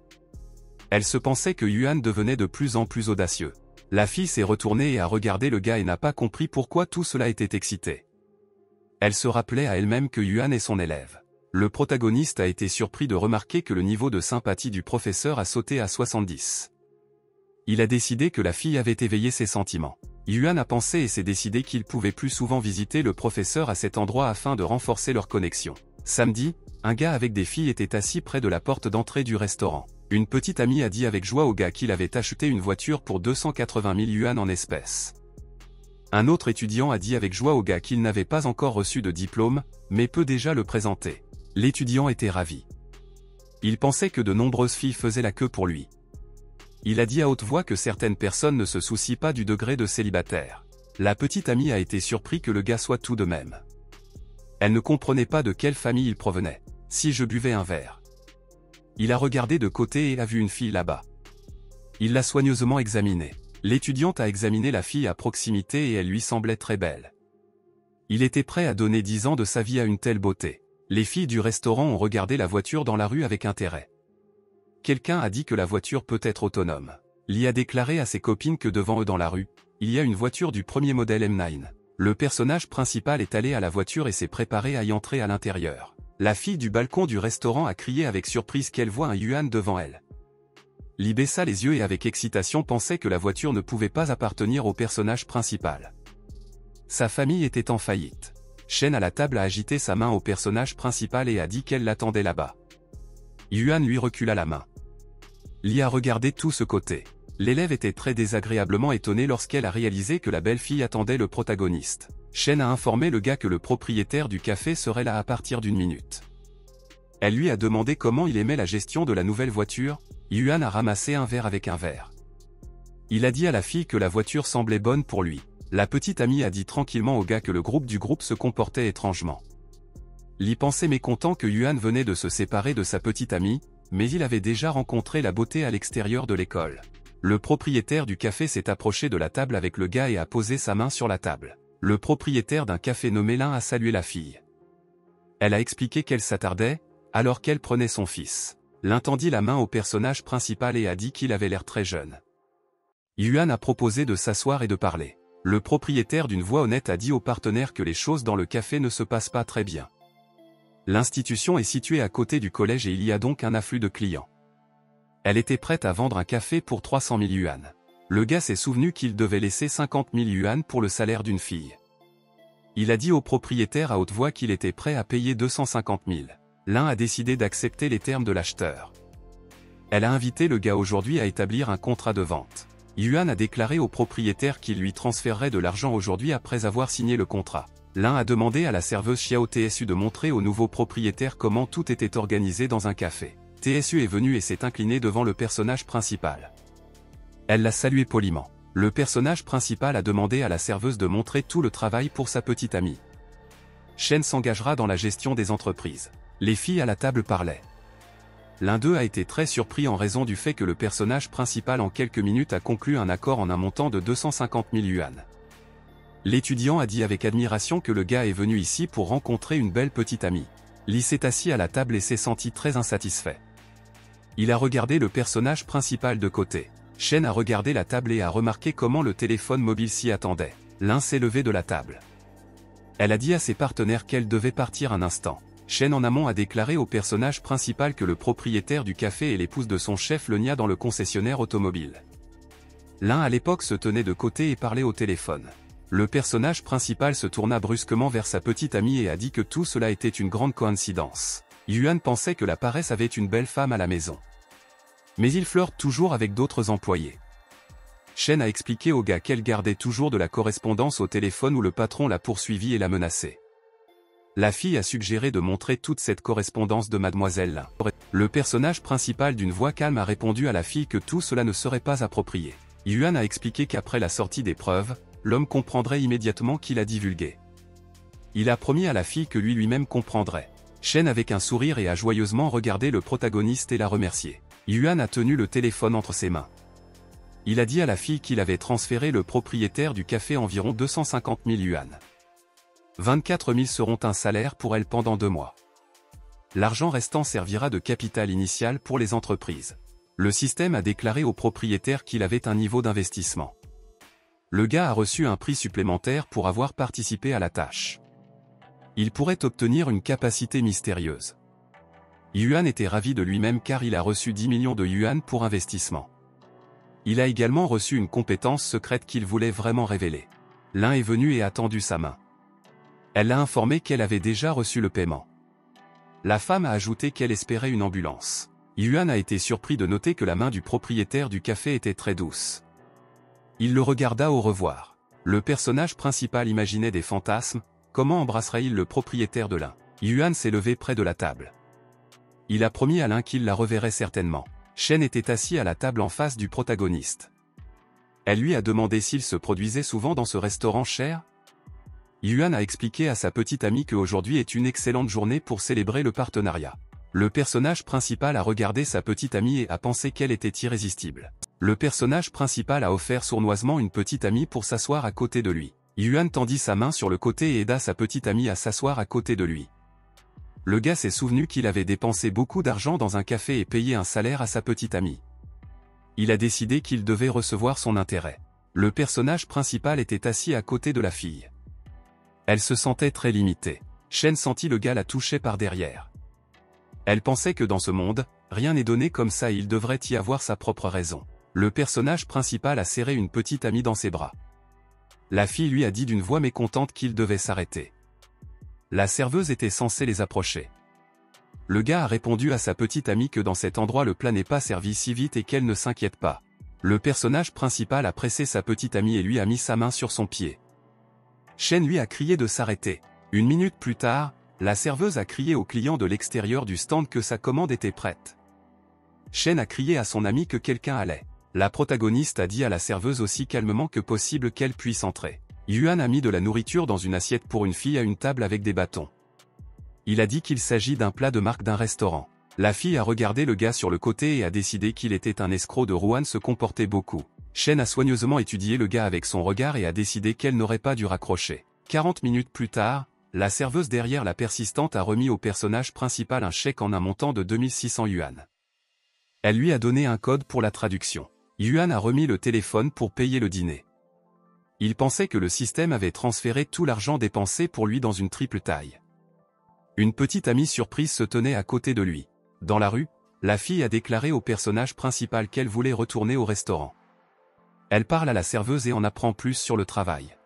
Elle se pensait que Yuan devenait de plus en plus audacieux. La fille s'est retournée et a regardé le gars et n'a pas compris pourquoi tout cela était excité. Elle se rappelait à elle-même que Yuan est son élève. Le protagoniste a été surpris de remarquer que le niveau de sympathie du professeur a sauté à 70. Il a décidé que la fille avait éveillé ses sentiments. Yuan a pensé et s'est décidé qu'il pouvait plus souvent visiter le professeur à cet endroit afin de renforcer leur connexion. Samedi, un gars avec des filles était assis près de la porte d'entrée du restaurant. Une petite amie a dit avec joie au gars qu'il avait acheté une voiture pour 280 000 yuan en espèces. Un autre étudiant a dit avec joie au gars qu'il n'avait pas encore reçu de diplôme, mais peut déjà le présenter. L'étudiant était ravi. Il pensait que de nombreuses filles faisaient la queue pour lui. Il a dit à haute voix que certaines personnes ne se soucient pas du degré de célibataire. La petite amie a été surprise que le gars soit tout de même. Elle ne comprenait pas de quelle famille il provenait. Si je buvais un verre. Il a regardé de côté et a vu une fille là-bas. Il l'a soigneusement examinée. L'étudiante a examiné la fille à proximité et elle lui semblait très belle. Il était prêt à donner 10 ans de sa vie à une telle beauté. Les filles du restaurant ont regardé la voiture dans la rue avec intérêt. Quelqu'un a dit que la voiture peut être autonome. Lee a déclaré à ses copines que devant eux dans la rue, il y a une voiture du premier modèle M9. Le personnage principal est allé à la voiture et s'est préparé à y entrer à l'intérieur. La fille du balcon du restaurant a crié avec surprise qu'elle voit un Yuan devant elle. Lee baissa les yeux et avec excitation pensait que la voiture ne pouvait pas appartenir au personnage principal. Sa famille était en faillite. Shen à la table a agité sa main au personnage principal et a dit qu'elle l'attendait là-bas. Yuan lui recula la main. Lee a regardé tout ce côté. L'élève était très désagréablement étonnée lorsqu'elle a réalisé que la belle fille attendait le protagoniste. Shen a informé le gars que le propriétaire du café serait là à partir d'une minute. Elle lui a demandé comment il aimait la gestion de la nouvelle voiture. Yuan a ramassé un verre avec un verre. Il a dit à la fille que la voiture semblait bonne pour lui. La petite amie a dit tranquillement au gars que le groupe se comportait étrangement. Lee pensait mécontent que Yuan venait de se séparer de sa petite amie, mais il avait déjà rencontré la beauté à l'extérieur de l'école. Le propriétaire du café s'est approché de la table avec le gars et a posé sa main sur la table. Le propriétaire d'un café nommé Lin a salué la fille. Elle a expliqué qu'elle s'attardait, alors qu'elle prenait son fils. Lin tendit la main au personnage principal et a dit qu'il avait l'air très jeune. Yuan a proposé de s'asseoir et de parler. Le propriétaire d'une voix honnête a dit au partenaire que les choses dans le café ne se passent pas très bien. L'institution est située à côté du collège et il y a donc un afflux de clients. Elle était prête à vendre un café pour 300 000 yuan. Le gars s'est souvenu qu'il devait laisser 50 000 yuan pour le salaire d'une fille. Il a dit au propriétaire à haute voix qu'il était prêt à payer 250 000. L'un a décidé d'accepter les termes de l'acheteur. Elle a invité le gars aujourd'hui à établir un contrat de vente. Yuan a déclaré au propriétaire qu'il lui transférerait de l'argent aujourd'hui après avoir signé le contrat. L'un a demandé à la serveuse Xiao TSU de montrer au nouveau propriétaire comment tout était organisé dans un café. TSU est venu et s'est incliné devant le personnage principal. Elle l'a salué poliment. Le personnage principal a demandé à la serveuse de montrer tout le travail pour sa petite amie. Shen s'engagera dans la gestion des entreprises. Les filles à la table parlaient. L'un d'eux a été très surpris en raison du fait que le personnage principal en quelques minutes a conclu un accord en un montant de 250 000 yuan. L'étudiant a dit avec admiration que le gars est venu ici pour rencontrer une belle petite amie. Lee s'est assis à la table et s'est senti très insatisfait. Il a regardé le personnage principal de côté. Shen a regardé la table et a remarqué comment le téléphone mobile s'y attendait. L'un s'est levé de la table. Elle a dit à ses partenaires qu'elle devait partir un instant. Shen en amont a déclaré au personnage principal que le propriétaire du café est l'épouse de son chef le nia dans le concessionnaire automobile. L'un à l'époque se tenait de côté et parlait au téléphone. Le personnage principal se tourna brusquement vers sa petite amie et a dit que tout cela était une grande coïncidence. Yuan pensait que la paresse avait une belle femme à la maison. Mais il flirte toujours avec d'autres employés. Shen a expliqué au gars qu'elle gardait toujours de la correspondance au téléphone où le patron l'a poursuivie et l'a menacée. La fille a suggéré de montrer toute cette correspondance de Mademoiselle Lin. Le personnage principal d'une voix calme a répondu à la fille que tout cela ne serait pas approprié. Yuan a expliqué qu'après la sortie des preuves, l'homme comprendrait immédiatement qu'il a divulgué. Il a promis à la fille que lui-même comprendrait. Shen avec un sourire et a joyeusement regardé le protagoniste et l'a remercié. Yuan a tenu le téléphone entre ses mains. Il a dit à la fille qu'il avait transféré le propriétaire du café environ 250 000 yuan. 24 000 seront un salaire pour elle pendant 2 mois. L'argent restant servira de capital initial pour les entreprises. Le système a déclaré au propriétaire qu'il avait un niveau d'investissement. Le gars a reçu un prix supplémentaire pour avoir participé à la tâche. Il pourrait obtenir une capacité mystérieuse. Yuan était ravi de lui-même car il a reçu 10 millions de yuan pour investissement. Il a également reçu une compétence secrète qu'il voulait vraiment révéler. L'un est venu et a tendu sa main. Elle l'a informé qu'elle avait déjà reçu le paiement. La femme a ajouté qu'elle espérait une ambulance. Yuan a été surpris de noter que la main du propriétaire du café était très douce. Il le regarda au revoir. Le personnage principal imaginait des fantasmes, comment embrasserait-il le propriétaire de l'un? Yuan s'est levé près de la table. Il a promis à l'un qu'il la reverrait certainement. Shen était assis à la table en face du protagoniste. Elle lui a demandé s'il se produisait souvent dans ce restaurant cher. Yuan a expliqué à sa petite amie qu'aujourd'hui est une excellente journée pour célébrer le partenariat. Le personnage principal a regardé sa petite amie et a pensé qu'elle était irrésistible. Le personnage principal a offert sournoisement une petite amie pour s'asseoir à côté de lui. Yuan tendit sa main sur le côté et aida sa petite amie à s'asseoir à côté de lui. Le gars s'est souvenu qu'il avait dépensé beaucoup d'argent dans un café et payé un salaire à sa petite amie. Il a décidé qu'il devait recevoir son intérêt. Le personnage principal était assis à côté de la fille. Elle se sentait très limitée. Shen sentit le gars la toucher par derrière. Elle pensait que dans ce monde, rien n'est donné comme ça et il devrait y avoir sa propre raison. Le personnage principal a serré une petite amie dans ses bras. La fille lui a dit d'une voix mécontente qu'il devait s'arrêter. La serveuse était censée les approcher. Le gars a répondu à sa petite amie que dans cet endroit le plat n'est pas servi si vite et qu'elle ne s'inquiète pas. Le personnage principal a pressé sa petite amie et lui a mis sa main sur son pied. Shen lui a crié de s'arrêter. 1 minute plus tard, la serveuse a crié au client de l'extérieur du stand que sa commande était prête. Shen a crié à son ami que quelqu'un allait. La protagoniste a dit à la serveuse aussi calmement que possible qu'elle puisse entrer. Yuan a mis de la nourriture dans une assiette pour une fille à une table avec des bâtons. Il a dit qu'il s'agit d'un plat de marque d'un restaurant. La fille a regardé le gars sur le côté et a décidé qu'il était un escroc de Rouen se comportait beaucoup. Shen a soigneusement étudié le gars avec son regard et a décidé qu'elle n'aurait pas dû raccrocher. 40 minutes plus tard, la serveuse derrière la persistante a remis au personnage principal un chèque en un montant de 2600 yuan. Elle lui a donné un code pour la traduction. Yuan a remis le téléphone pour payer le dîner. Il pensait que le système avait transféré tout l'argent dépensé pour lui dans une triple taille. Une petite amie surprise se tenait à côté de lui. Dans la rue, la fille a déclaré au personnage principal qu'elle voulait retourner au restaurant. Elle parle à la serveuse et en apprend plus sur le travail.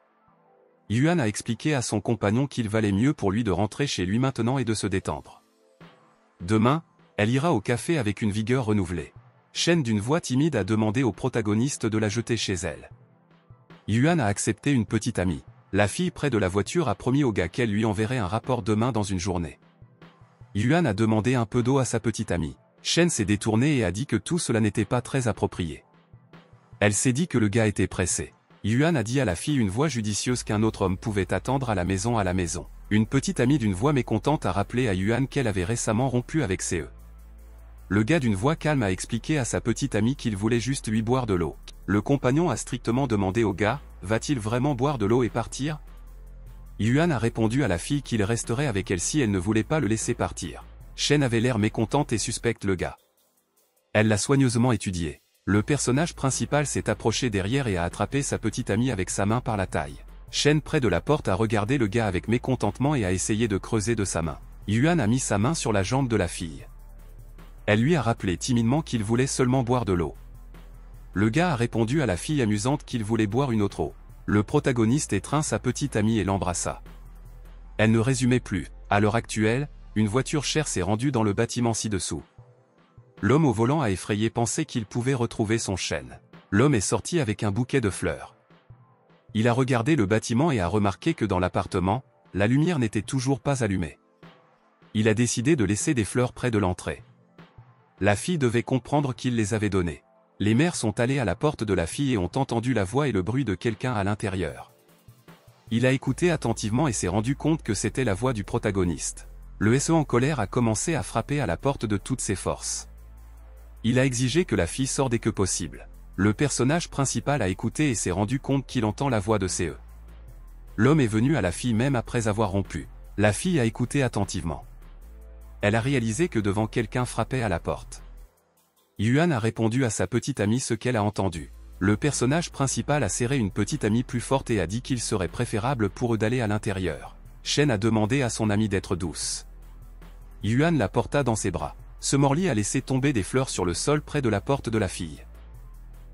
Yuan a expliqué à son compagnon qu'il valait mieux pour lui de rentrer chez lui maintenant et de se détendre. Demain, elle ira au café avec une vigueur renouvelée. Shen d'une voix timide a demandé au protagoniste de la jeter chez elle. Yuan a accepté une petite amie. La fille près de la voiture a promis au gars qu'elle lui enverrait un rapport demain dans une journée. Yuan a demandé un peu d'eau à sa petite amie. Shen s'est détourné et a dit que tout cela n'était pas très approprié. Elle s'est dit que le gars était pressé. Yuan a dit à la fille une voix judicieuse qu'un autre homme pouvait attendre à la maison. Une petite amie d'une voix mécontente a rappelé à Yuan qu'elle avait récemment rompu avec ses. Le gars d'une voix calme a expliqué à sa petite amie qu'il voulait juste lui boire de l'eau. Le compagnon a strictement demandé au gars, va-t-il vraiment boire de l'eau et partir? Yuan a répondu à la fille qu'il resterait avec elle si elle ne voulait pas le laisser partir. Shen avait l'air mécontente et suspecte le gars. Elle l'a soigneusement étudié. Le personnage principal s'est approché derrière et a attrapé sa petite amie avec sa main par la taille. Shen près de la porte a regardé le gars avec mécontentement et a essayé de creuser de sa main. Yuan a mis sa main sur la jambe de la fille. Elle lui a rappelé timidement qu'il voulait seulement boire de l'eau. Le gars a répondu à la fille amusante qu'il voulait boire une autre eau. Le protagoniste étreint sa petite amie et l'embrassa. Elle ne résumait plus. À l'heure actuelle, une voiture chère s'est rendue dans le bâtiment ci-dessous. L'homme au volant a effrayé pensé qu'il pouvait retrouver son Shen. L'homme est sorti avec un bouquet de fleurs. Il a regardé le bâtiment et a remarqué que dans l'appartement, la lumière n'était toujours pas allumée. Il a décidé de laisser des fleurs près de l'entrée. La fille devait comprendre qu'il les avait données. Les mères sont allées à la porte de la fille et ont entendu la voix et le bruit de quelqu'un à l'intérieur. Il a écouté attentivement et s'est rendu compte que c'était la voix du protagoniste. Le SO en colère a commencé à frapper à la porte de toutes ses forces. Il a exigé que la fille sorte dès que possible. Le personnage principal a écouté et s'est rendu compte qu'il entend la voix de CE. L'homme est venu à la fille même après avoir rompu. La fille a écouté attentivement. Elle a réalisé que devant quelqu'un frappait à la porte. Yuan a répondu à sa petite amie ce qu'elle a entendu. Le personnage principal a serré une petite amie plus forte et a dit qu'il serait préférable pour eux d'aller à l'intérieur. Shen a demandé à son amie d'être douce. Yuan la porta dans ses bras. Ce Morli a laissé tomber des fleurs sur le sol près de la porte de la fille.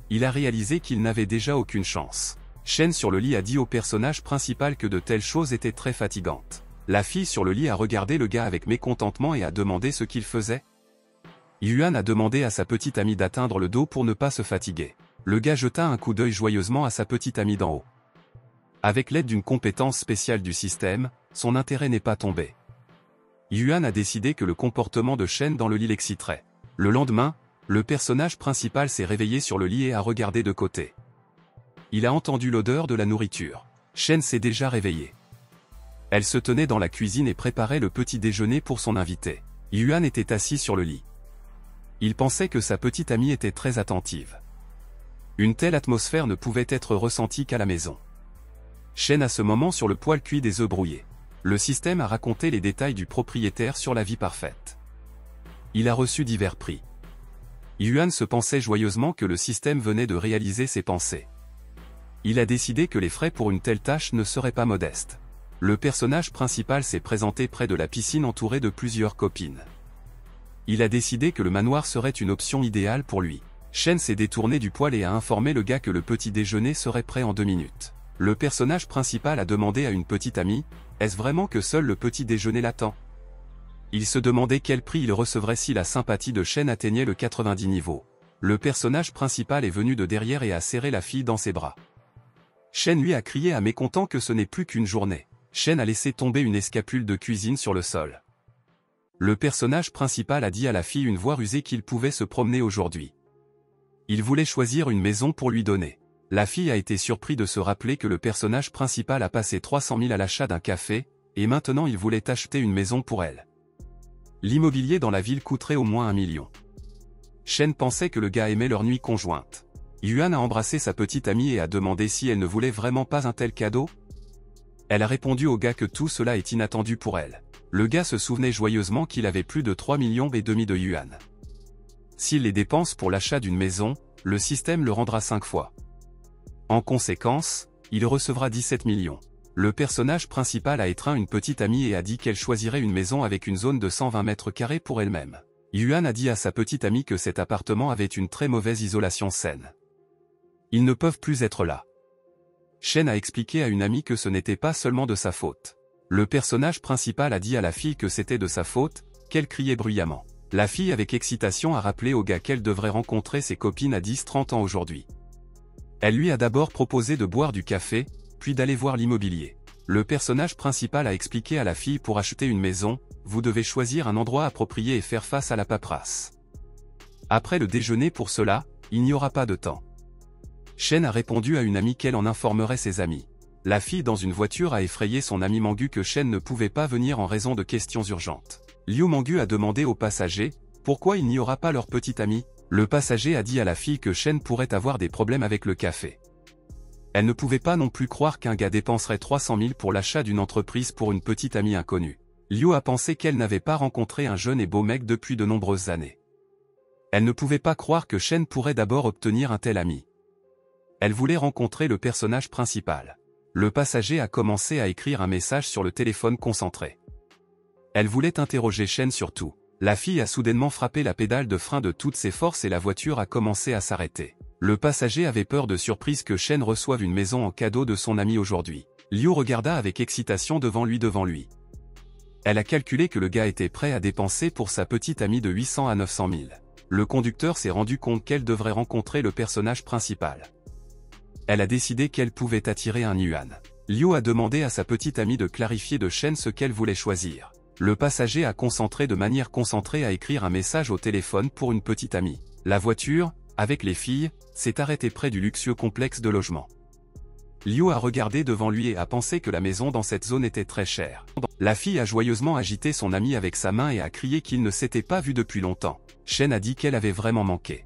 Il a réalisé qu'il n'avait déjà aucune chance. Shen sur le lit a dit au personnage principal que de telles choses étaient très fatigantes. La fille sur le lit a regardé le gars avec mécontentement et a demandé ce qu'il faisait. Yuan a demandé à sa petite amie d'atteindre le dos pour ne pas se fatiguer. Le gars jeta un coup d'œil joyeusement à sa petite amie d'en haut. Avec l'aide d'une compétence spéciale du système, son intérêt n'est pas tombé. Yuan a décidé que le comportement de Shen dans le lit l'exciterait. Le lendemain, le personnage principal s'est réveillé sur le lit et a regardé de côté. Il a entendu l'odeur de la nourriture. Shen s'est déjà réveillée. Elle se tenait dans la cuisine et préparait le petit déjeuner pour son invité. Yuan était assis sur le lit. Il pensait que sa petite amie était très attentive. Une telle atmosphère ne pouvait être ressentie qu'à la maison. Shen à ce moment sur le poêle cuit des œufs brouillés. Le système a raconté les détails du propriétaire sur la vie parfaite. Il a reçu divers prix. Yuan se pensait joyeusement que le système venait de réaliser ses pensées. Il a décidé que les frais pour une telle tâche ne seraient pas modestes. Le personnage principal s'est présenté près de la piscine entouré de plusieurs copines. Il a décidé que le manoir serait une option idéale pour lui. Shen s'est détourné du poêle et a informé le gars que le petit déjeuner serait prêt en 2 minutes. Le personnage principal a demandé à une petite amie, « Est-ce vraiment que seul le petit déjeuner l'attend ?» Il se demandait quel prix il recevrait si la sympathie de Shen atteignait le 90 niveau. Le personnage principal est venu de derrière et a serré la fille dans ses bras. Shen lui a crié à mécontent que ce n'est plus qu'une journée. Shen a laissé tomber une escapule de cuisine sur le sol. Le personnage principal a dit à la fille une voix rusée qu'il pouvait se promener aujourd'hui. Il voulait choisir une maison pour lui donner. La fille a été surprise de se rappeler que le personnage principal a passé 300 000 à l'achat d'un café, et maintenant il voulait acheter une maison pour elle. L'immobilier dans la ville coûterait au moins 1 million. Shen pensait que le gars aimait leur nuit conjointe. Yuan a embrassé sa petite amie et a demandé si elle ne voulait vraiment pas un tel cadeau. Elle a répondu au gars que tout cela est inattendu pour elle. Le gars se souvenait joyeusement qu'il avait plus de 3,5 millions de yuan. S'il les dépense pour l'achat d'une maison, le système le rendra 5 fois. En conséquence, il recevra 17 millions. Le personnage principal a étreint une petite amie et a dit qu'elle choisirait une maison avec une zone de 120 mètres carrés pour elle-même. Yuan a dit à sa petite amie que cet appartement avait une très mauvaise isolation saine. Ils ne peuvent plus être là. Shen a expliqué à une amie que ce n'était pas seulement de sa faute. Le personnage principal a dit à la fille que c'était de sa faute, qu'elle criait bruyamment. La fille avec excitation a rappelé au gars qu'elle devrait rencontrer ses copines à 10-30 ans aujourd'hui. Elle lui a d'abord proposé de boire du café, puis d'aller voir l'immobilier. Le personnage principal a expliqué à la fille pour acheter une maison, vous devez choisir un endroit approprié et faire face à la paperasse. Après le déjeuner pour cela, il n'y aura pas de temps. Shen a répondu à une amie qu'elle en informerait ses amis. La fille dans une voiture a effrayé son ami Mangu que Shen ne pouvait pas venir en raison de questions urgentes. Liu Mangu a demandé aux passagers, pourquoi il n'y aura pas leur petit ami. Le passager a dit à la fille que Shen pourrait avoir des problèmes avec le café. Elle ne pouvait pas non plus croire qu'un gars dépenserait 300 000 pour l'achat d'une entreprise pour une petite amie inconnue. Liu a pensé qu'elle n'avait pas rencontré un jeune et beau mec depuis de nombreuses années. Elle ne pouvait pas croire que Shen pourrait d'abord obtenir un tel ami. Elle voulait rencontrer le personnage principal. Le passager a commencé à écrire un message sur le téléphone concentré. Elle voulait interroger Shen sur tout. La fille a soudainement frappé la pédale de frein de toutes ses forces et la voiture a commencé à s'arrêter. Le passager avait peur de surprise que Shen reçoive une maison en cadeau de son ami aujourd'hui. Liu regarda avec excitation devant lui. Elle a calculé que le gars était prêt à dépenser pour sa petite amie de 800 à 900 000. Le conducteur s'est rendu compte qu'elle devrait rencontrer le personnage principal. Elle a décidé qu'elle pouvait attirer un Yuan. Liu a demandé à sa petite amie de clarifier de Shen ce qu'elle voulait choisir. Le passager a concentré de manière concentrée à écrire un message au téléphone pour une petite amie. La voiture, avec les filles, s'est arrêtée près du luxueux complexe de logement. Liu a regardé devant lui et a pensé que la maison dans cette zone était très chère. La fille a joyeusement agité son ami avec sa main et a crié qu'il ne s'était pas vu depuis longtemps. Shen a dit qu'elle avait vraiment manqué.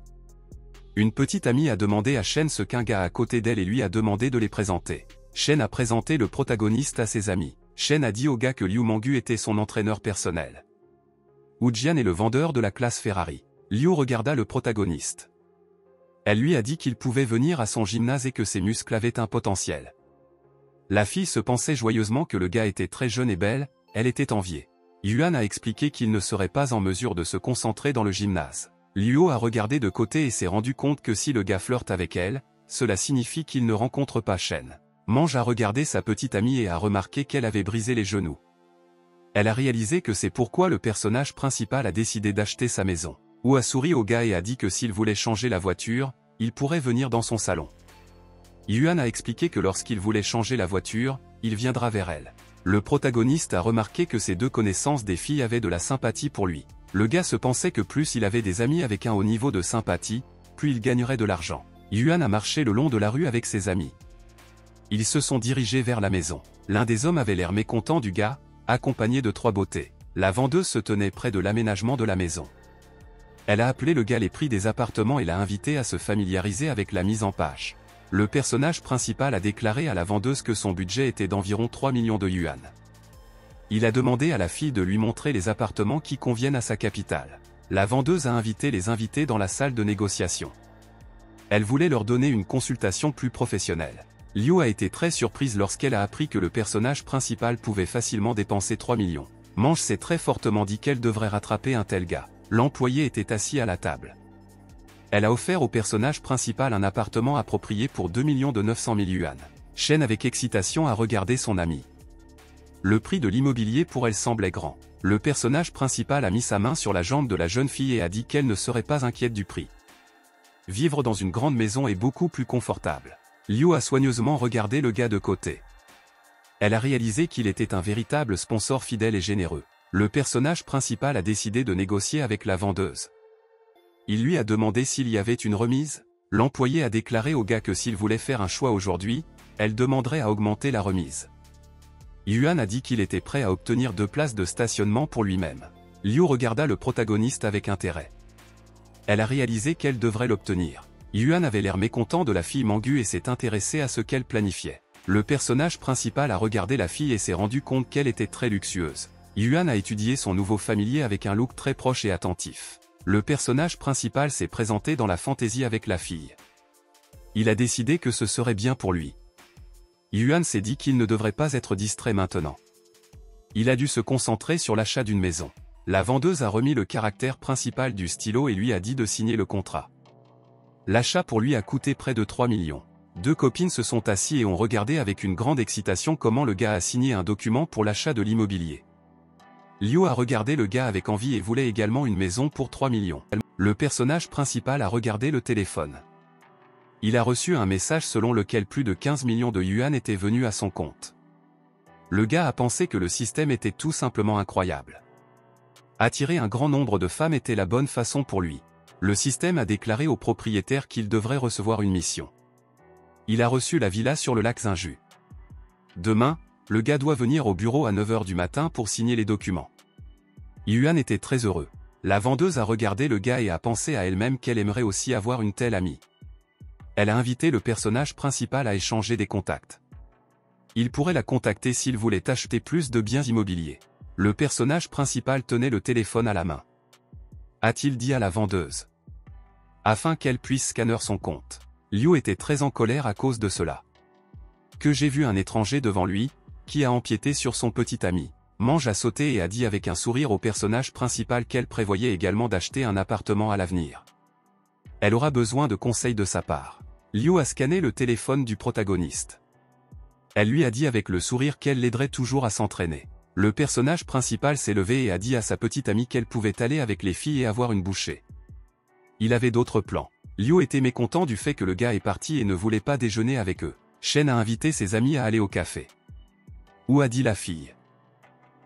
Une petite amie a demandé à Shen ce qu'un gars à côté d'elle et lui a demandé de les présenter. Shen a présenté le protagoniste à ses amis. Shen a dit au gars que Liu Mangu était son entraîneur personnel. Wu Jian est le vendeur de la classe Ferrari. Liu regarda le protagoniste. Elle lui a dit qu'il pouvait venir à son gymnase et que ses muscles avaient un potentiel. La fille se pensait joyeusement que le gars était très jeune et belle, elle était enviée. Yuan a expliqué qu'il ne serait pas en mesure de se concentrer dans le gymnase. Liu a regardé de côté et s'est rendu compte que si le gars flirte avec elle, cela signifie qu'il ne rencontre pas Shen. Mange a regardé sa petite amie et a remarqué qu'elle avait brisé les genoux. Elle a réalisé que c'est pourquoi le personnage principal a décidé d'acheter sa maison. Wu a souri au gars et a dit que s'il voulait changer la voiture, il pourrait venir dans son salon. Yuan a expliqué que lorsqu'il voulait changer la voiture, il viendra vers elle. Le protagoniste a remarqué que ses deux connaissances des filles avaient de la sympathie pour lui. Le gars se pensait que plus il avait des amis avec un haut niveau de sympathie, plus il gagnerait de l'argent. Yuan a marché le long de la rue avec ses amis. Ils se sont dirigés vers la maison. L'un des hommes avait l'air mécontent du gars, accompagné de 3 beautés. La vendeuse se tenait près de l'aménagement de la maison. Elle a appelé le gars les prix des appartements et l'a invité à se familiariser avec la mise en page. Le personnage principal a déclaré à la vendeuse que son budget était d'environ 3 millions de yuan. Il a demandé à la fille de lui montrer les appartements qui conviennent à sa capitale. La vendeuse a invité les invités dans la salle de négociation. Elle voulait leur donner une consultation plus professionnelle. Liu a été très surprise lorsqu'elle a appris que le personnage principal pouvait facilement dépenser 3 millions. Mange s'est très fortement dit qu'elle devrait rattraper un tel gars. L'employé était assis à la table. Elle a offert au personnage principal un appartement approprié pour 2 900 000 yuan. Shen avec excitation a regardé son ami. Le prix de l'immobilier pour elle semblait grand. Le personnage principal a mis sa main sur la jambe de la jeune fille et a dit qu'elle ne serait pas inquiète du prix. Vivre dans une grande maison est beaucoup plus confortable. Liu a soigneusement regardé le gars de côté. Elle a réalisé qu'il était un véritable sponsor fidèle et généreux. Le personnage principal a décidé de négocier avec la vendeuse. Il lui a demandé s'il y avait une remise. L'employé a déclaré au gars que s'il voulait faire un choix aujourd'hui, elle demanderait à augmenter la remise. Yuan a dit qu'il était prêt à obtenir 2 places de stationnement pour lui-même. Liu regarda le protagoniste avec intérêt. Elle a réalisé qu'elle devrait l'obtenir. Yuan avait l'air mécontent de la fille Mangu et s'est intéressé à ce qu'elle planifiait. Le personnage principal a regardé la fille et s'est rendu compte qu'elle était très luxueuse. Yuan a étudié son nouveau familier avec un look très proche et attentif. Le personnage principal s'est présenté dans la fantaisie avec la fille. Il a décidé que ce serait bien pour lui. Yuan s'est dit qu'il ne devrait pas être distrait maintenant. Il a dû se concentrer sur l'achat d'une maison. La vendeuse a remis le caractère principal du stylo et lui a dit de signer le contrat. L'achat pour lui a coûté près de 3 millions. 2 copines se sont assises et ont regardé avec une grande excitation comment le gars a signé un document pour l'achat de l'immobilier. Liu a regardé le gars avec envie et voulait également une maison pour 3 millions. Le personnage principal a regardé le téléphone. Il a reçu un message selon lequel plus de 15 millions de yuan étaient venus à son compte. Le gars a pensé que le système était tout simplement incroyable. Attirer un grand nombre de femmes était la bonne façon pour lui. Le système a déclaré au propriétaire qu'il devrait recevoir une mission. Il a reçu la villa sur le lac Xinju. Demain, le gars doit venir au bureau à 9 h du matin pour signer les documents. Yuan était très heureux. La vendeuse a regardé le gars et a pensé à elle-même qu'elle aimerait aussi avoir une telle amie. Elle a invité le personnage principal à échanger des contacts. Il pourrait la contacter s'il voulait acheter plus de biens immobiliers. Le personnage principal tenait le téléphone à la main. A-t-il dit à la vendeuse, afin qu'elle puisse scanner son compte. Liu était très en colère à cause de cela. Que j'ai vu un étranger devant lui, qui a empiété sur son petit ami. Mange a sauté et a dit avec un sourire au personnage principal qu'elle prévoyait également d'acheter un appartement à l'avenir. Elle aura besoin de conseils de sa part. Liu a scanné le téléphone du protagoniste. Elle lui a dit avec le sourire qu'elle l'aiderait toujours à s'entraîner. Le personnage principal s'est levé et a dit à sa petite amie qu'elle pouvait aller avec les filles et avoir une bouchée. Il avait d'autres plans. Liu était mécontent du fait que le gars est parti et ne voulait pas déjeuner avec eux. Shen a invité ses amis à aller au café. Où a dit la fille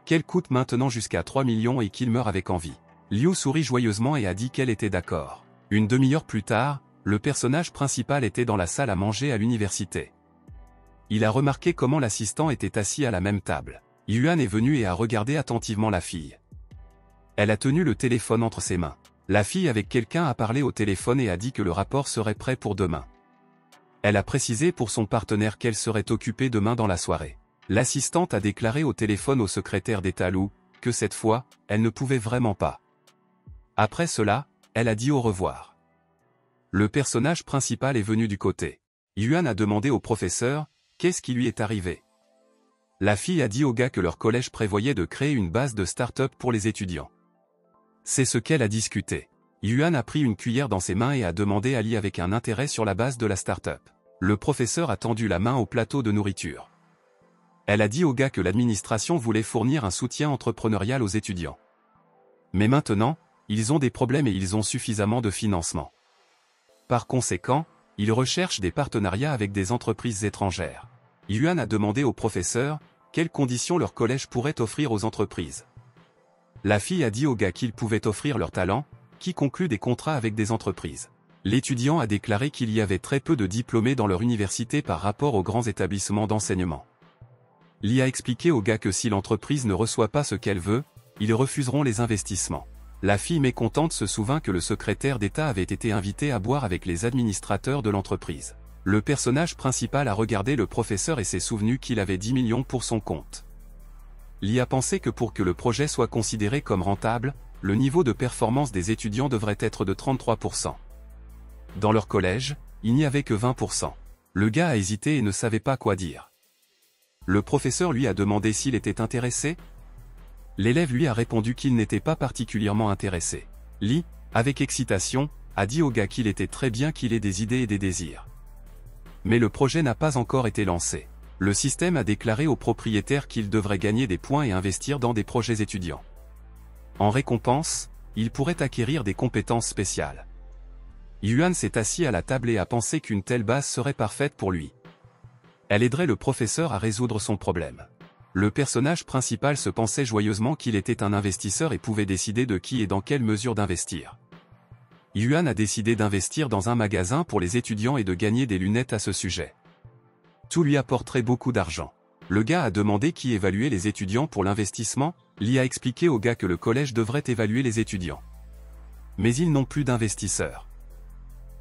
qu'elle coûte maintenant jusqu'à 3 millions et qu'il meurt avec envie. Liu sourit joyeusement et a dit qu'elle était d'accord. Une demi-heure plus tard, le personnage principal était dans la salle à manger à l'université. Il a remarqué comment l'assistant était assis à la même table. Yuan est venu et a regardé attentivement la fille. Elle a tenu le téléphone entre ses mains. La fille avec quelqu'un a parlé au téléphone et a dit que le rapport serait prêt pour demain. Elle a précisé pour son partenaire qu'elle serait occupée demain dans la soirée. L'assistante a déclaré au téléphone au secrétaire d'État Lou que cette fois, elle ne pouvait vraiment pas. Après cela, elle a dit au revoir. Le personnage principal est venu du côté. Yuan a demandé au professeur qu'est-ce qui lui est arrivé. La fille a dit au gars que leur collège prévoyait de créer une base de start-up pour les étudiants. C'est ce qu'elle a discuté. Yuan a pris une cuillère dans ses mains et a demandé à Li avec un intérêt sur la base de la start-up. Le professeur a tendu la main au plateau de nourriture. Elle a dit au gars que l'administration voulait fournir un soutien entrepreneurial aux étudiants. Mais maintenant, ils ont des problèmes et ils ont suffisamment de financement. Par conséquent, ils recherchent des partenariats avec des entreprises étrangères. Yuan a demandé au professeur quelles conditions leur collège pourrait offrir aux entreprises. La fille a dit au gars qu'ils pouvaient offrir leur talent, qui conclut des contrats avec des entreprises. L'étudiant a déclaré qu'il y avait très peu de diplômés dans leur université par rapport aux grands établissements d'enseignement. Li a expliqué au gars que si l'entreprise ne reçoit pas ce qu'elle veut, ils refuseront les investissements. La fille mécontente se souvint que le secrétaire d'État avait été invité à boire avec les administrateurs de l'entreprise. Le personnage principal a regardé le professeur et s'est souvenu qu'il avait 10 millions pour son compte. Li a pensé que pour que le projet soit considéré comme rentable, le niveau de performance des étudiants devrait être de 33%. Dans leur collège, il n'y avait que 20%. Le gars a hésité et ne savait pas quoi dire. Le professeur lui a demandé s'il était intéressé. L'élève lui a répondu qu'il n'était pas particulièrement intéressé. Li, avec excitation, a dit au gars qu'il était très bien qu'il ait des idées et des désirs. Mais le projet n'a pas encore été lancé. Le système a déclaré au propriétaire qu'il devrait gagner des points et investir dans des projets étudiants. En récompense, il pourrait acquérir des compétences spéciales. Yuan s'est assis à la table et a pensé qu'une telle base serait parfaite pour lui. Elle aiderait le professeur à résoudre son problème. Le personnage principal se pensait joyeusement qu'il était un investisseur et pouvait décider de qui et dans quelle mesure d'investir. Yuan a décidé d'investir dans un magasin pour les étudiants et de gagner des lunettes à ce sujet. Tout lui apporterait beaucoup d'argent. Le gars a demandé qui évaluait les étudiants pour l'investissement. Li a expliqué au gars que le collège devrait évaluer les étudiants. Mais ils n'ont plus d'investisseurs.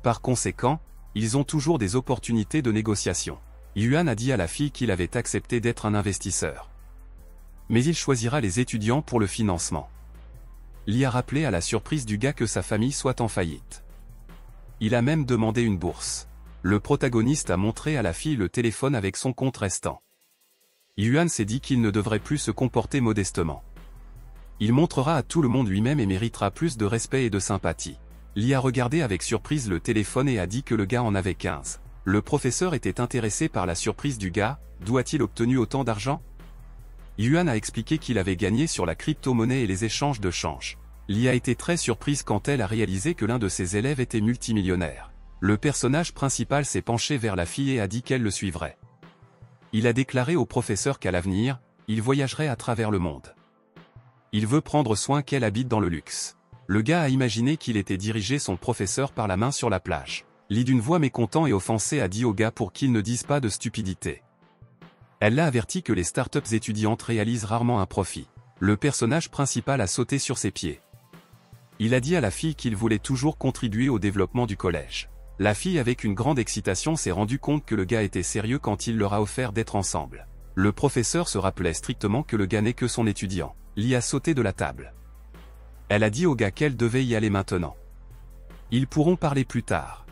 Par conséquent, ils ont toujours des opportunités de négociation. Yuan a dit à la fille qu'il avait accepté d'être un investisseur. Mais il choisira les étudiants pour le financement. Li a rappelé à la surprise du gars que sa famille soit en faillite. Il a même demandé une bourse. Le protagoniste a montré à la fille le téléphone avec son compte restant. Yuan s'est dit qu'il ne devrait plus se comporter modestement. Il montrera à tout le monde lui-même et méritera plus de respect et de sympathie. Li a regardé avec surprise le téléphone et a dit que le gars en avait 15. Le professeur était intéressé par la surprise du gars. D'où a-t-il obtenu autant d'argent? Yuan a expliqué qu'il avait gagné sur la crypto-monnaie et les échanges de change. Li a été très surprise quand elle a réalisé que l'un de ses élèves était multimillionnaire. Le personnage principal s'est penché vers la fille et a dit qu'elle le suivrait. Il a déclaré au professeur qu'à l'avenir, il voyagerait à travers le monde. Il veut prendre soin qu'elle habite dans le luxe. Le gars a imaginé qu'il était dirigé son professeur par la main sur la plage. Li d'une voix mécontent et offensée a dit au gars pour qu'il ne dise pas de stupidité. Elle l'a averti que les startups étudiantes réalisent rarement un profit. Le personnage principal a sauté sur ses pieds. Il a dit à la fille qu'il voulait toujours contribuer au développement du collège. La fille avec une grande excitation s'est rendue compte que le gars était sérieux quand il leur a offert d'être ensemble. Le professeur se rappelait strictement que le gars n'est que son étudiant. Li a sauté de la table. Elle a dit au gars qu'elle devait y aller maintenant. Ils pourront parler plus tard.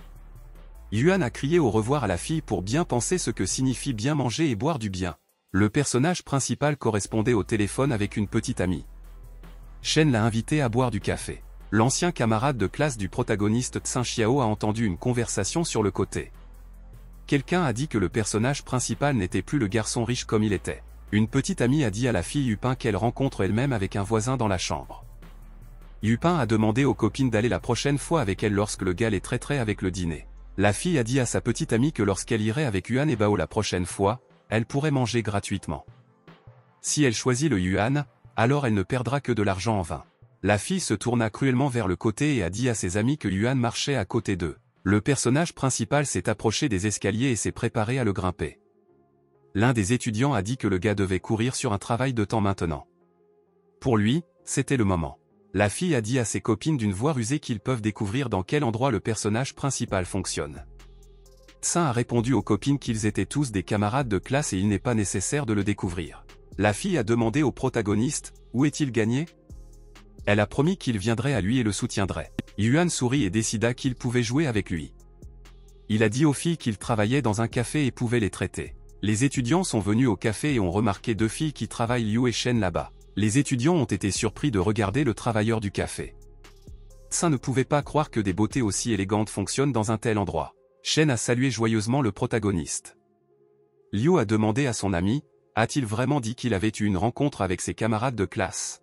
Yuan a crié au revoir à la fille pour bien penser ce que signifie bien manger et boire du bien. Le personnage principal correspondait au téléphone avec une petite amie. Shen l'a invité à boire du café. L'ancien camarade de classe du protagoniste Tsing Xiao a entendu une conversation sur le côté. Quelqu'un a dit que le personnage principal n'était plus le garçon riche comme il était. Une petite amie a dit à la fille Yupin qu'elle rencontre elle-même avec un voisin dans la chambre. Yupin a demandé aux copines d'aller la prochaine fois avec elle lorsque le gars les traiterait avec le dîner. La fille a dit à sa petite amie que lorsqu'elle irait avec Yuan et Bao la prochaine fois, elle pourrait manger gratuitement. Si elle choisit le Yuan, alors elle ne perdra que de l'argent en vain. La fille se tourna cruellement vers le côté et a dit à ses amis que Yuan marchait à côté d'eux. Le personnage principal s'est approché des escaliers et s'est préparé à le grimper. L'un des étudiants a dit que le gars devait courir sur un travail de temps maintenant. Pour lui, c'était le moment. La fille a dit à ses copines d'une voix rusée qu'ils peuvent découvrir dans quel endroit le personnage principal fonctionne. Tsin a répondu aux copines qu'ils étaient tous des camarades de classe et il n'est pas nécessaire de le découvrir. La fille a demandé au protagoniste, où est-il gagné? Elle a promis qu'il viendrait à lui et le soutiendrait. Yuan sourit et décida qu'il pouvait jouer avec lui. Il a dit aux filles qu'il travaillait dans un café et pouvait les traiter. Les étudiants sont venus au café et ont remarqué 2 filles qui travaillent Liu et Shen là-bas. Les étudiants ont été surpris de regarder le travailleur du café. Tsin ne pouvait pas croire que des beautés aussi élégantes fonctionnent dans un tel endroit. Shen a salué joyeusement le protagoniste. Liu a demandé à son ami, a-t-il vraiment dit qu'il avait eu une rencontre avec ses camarades de classe?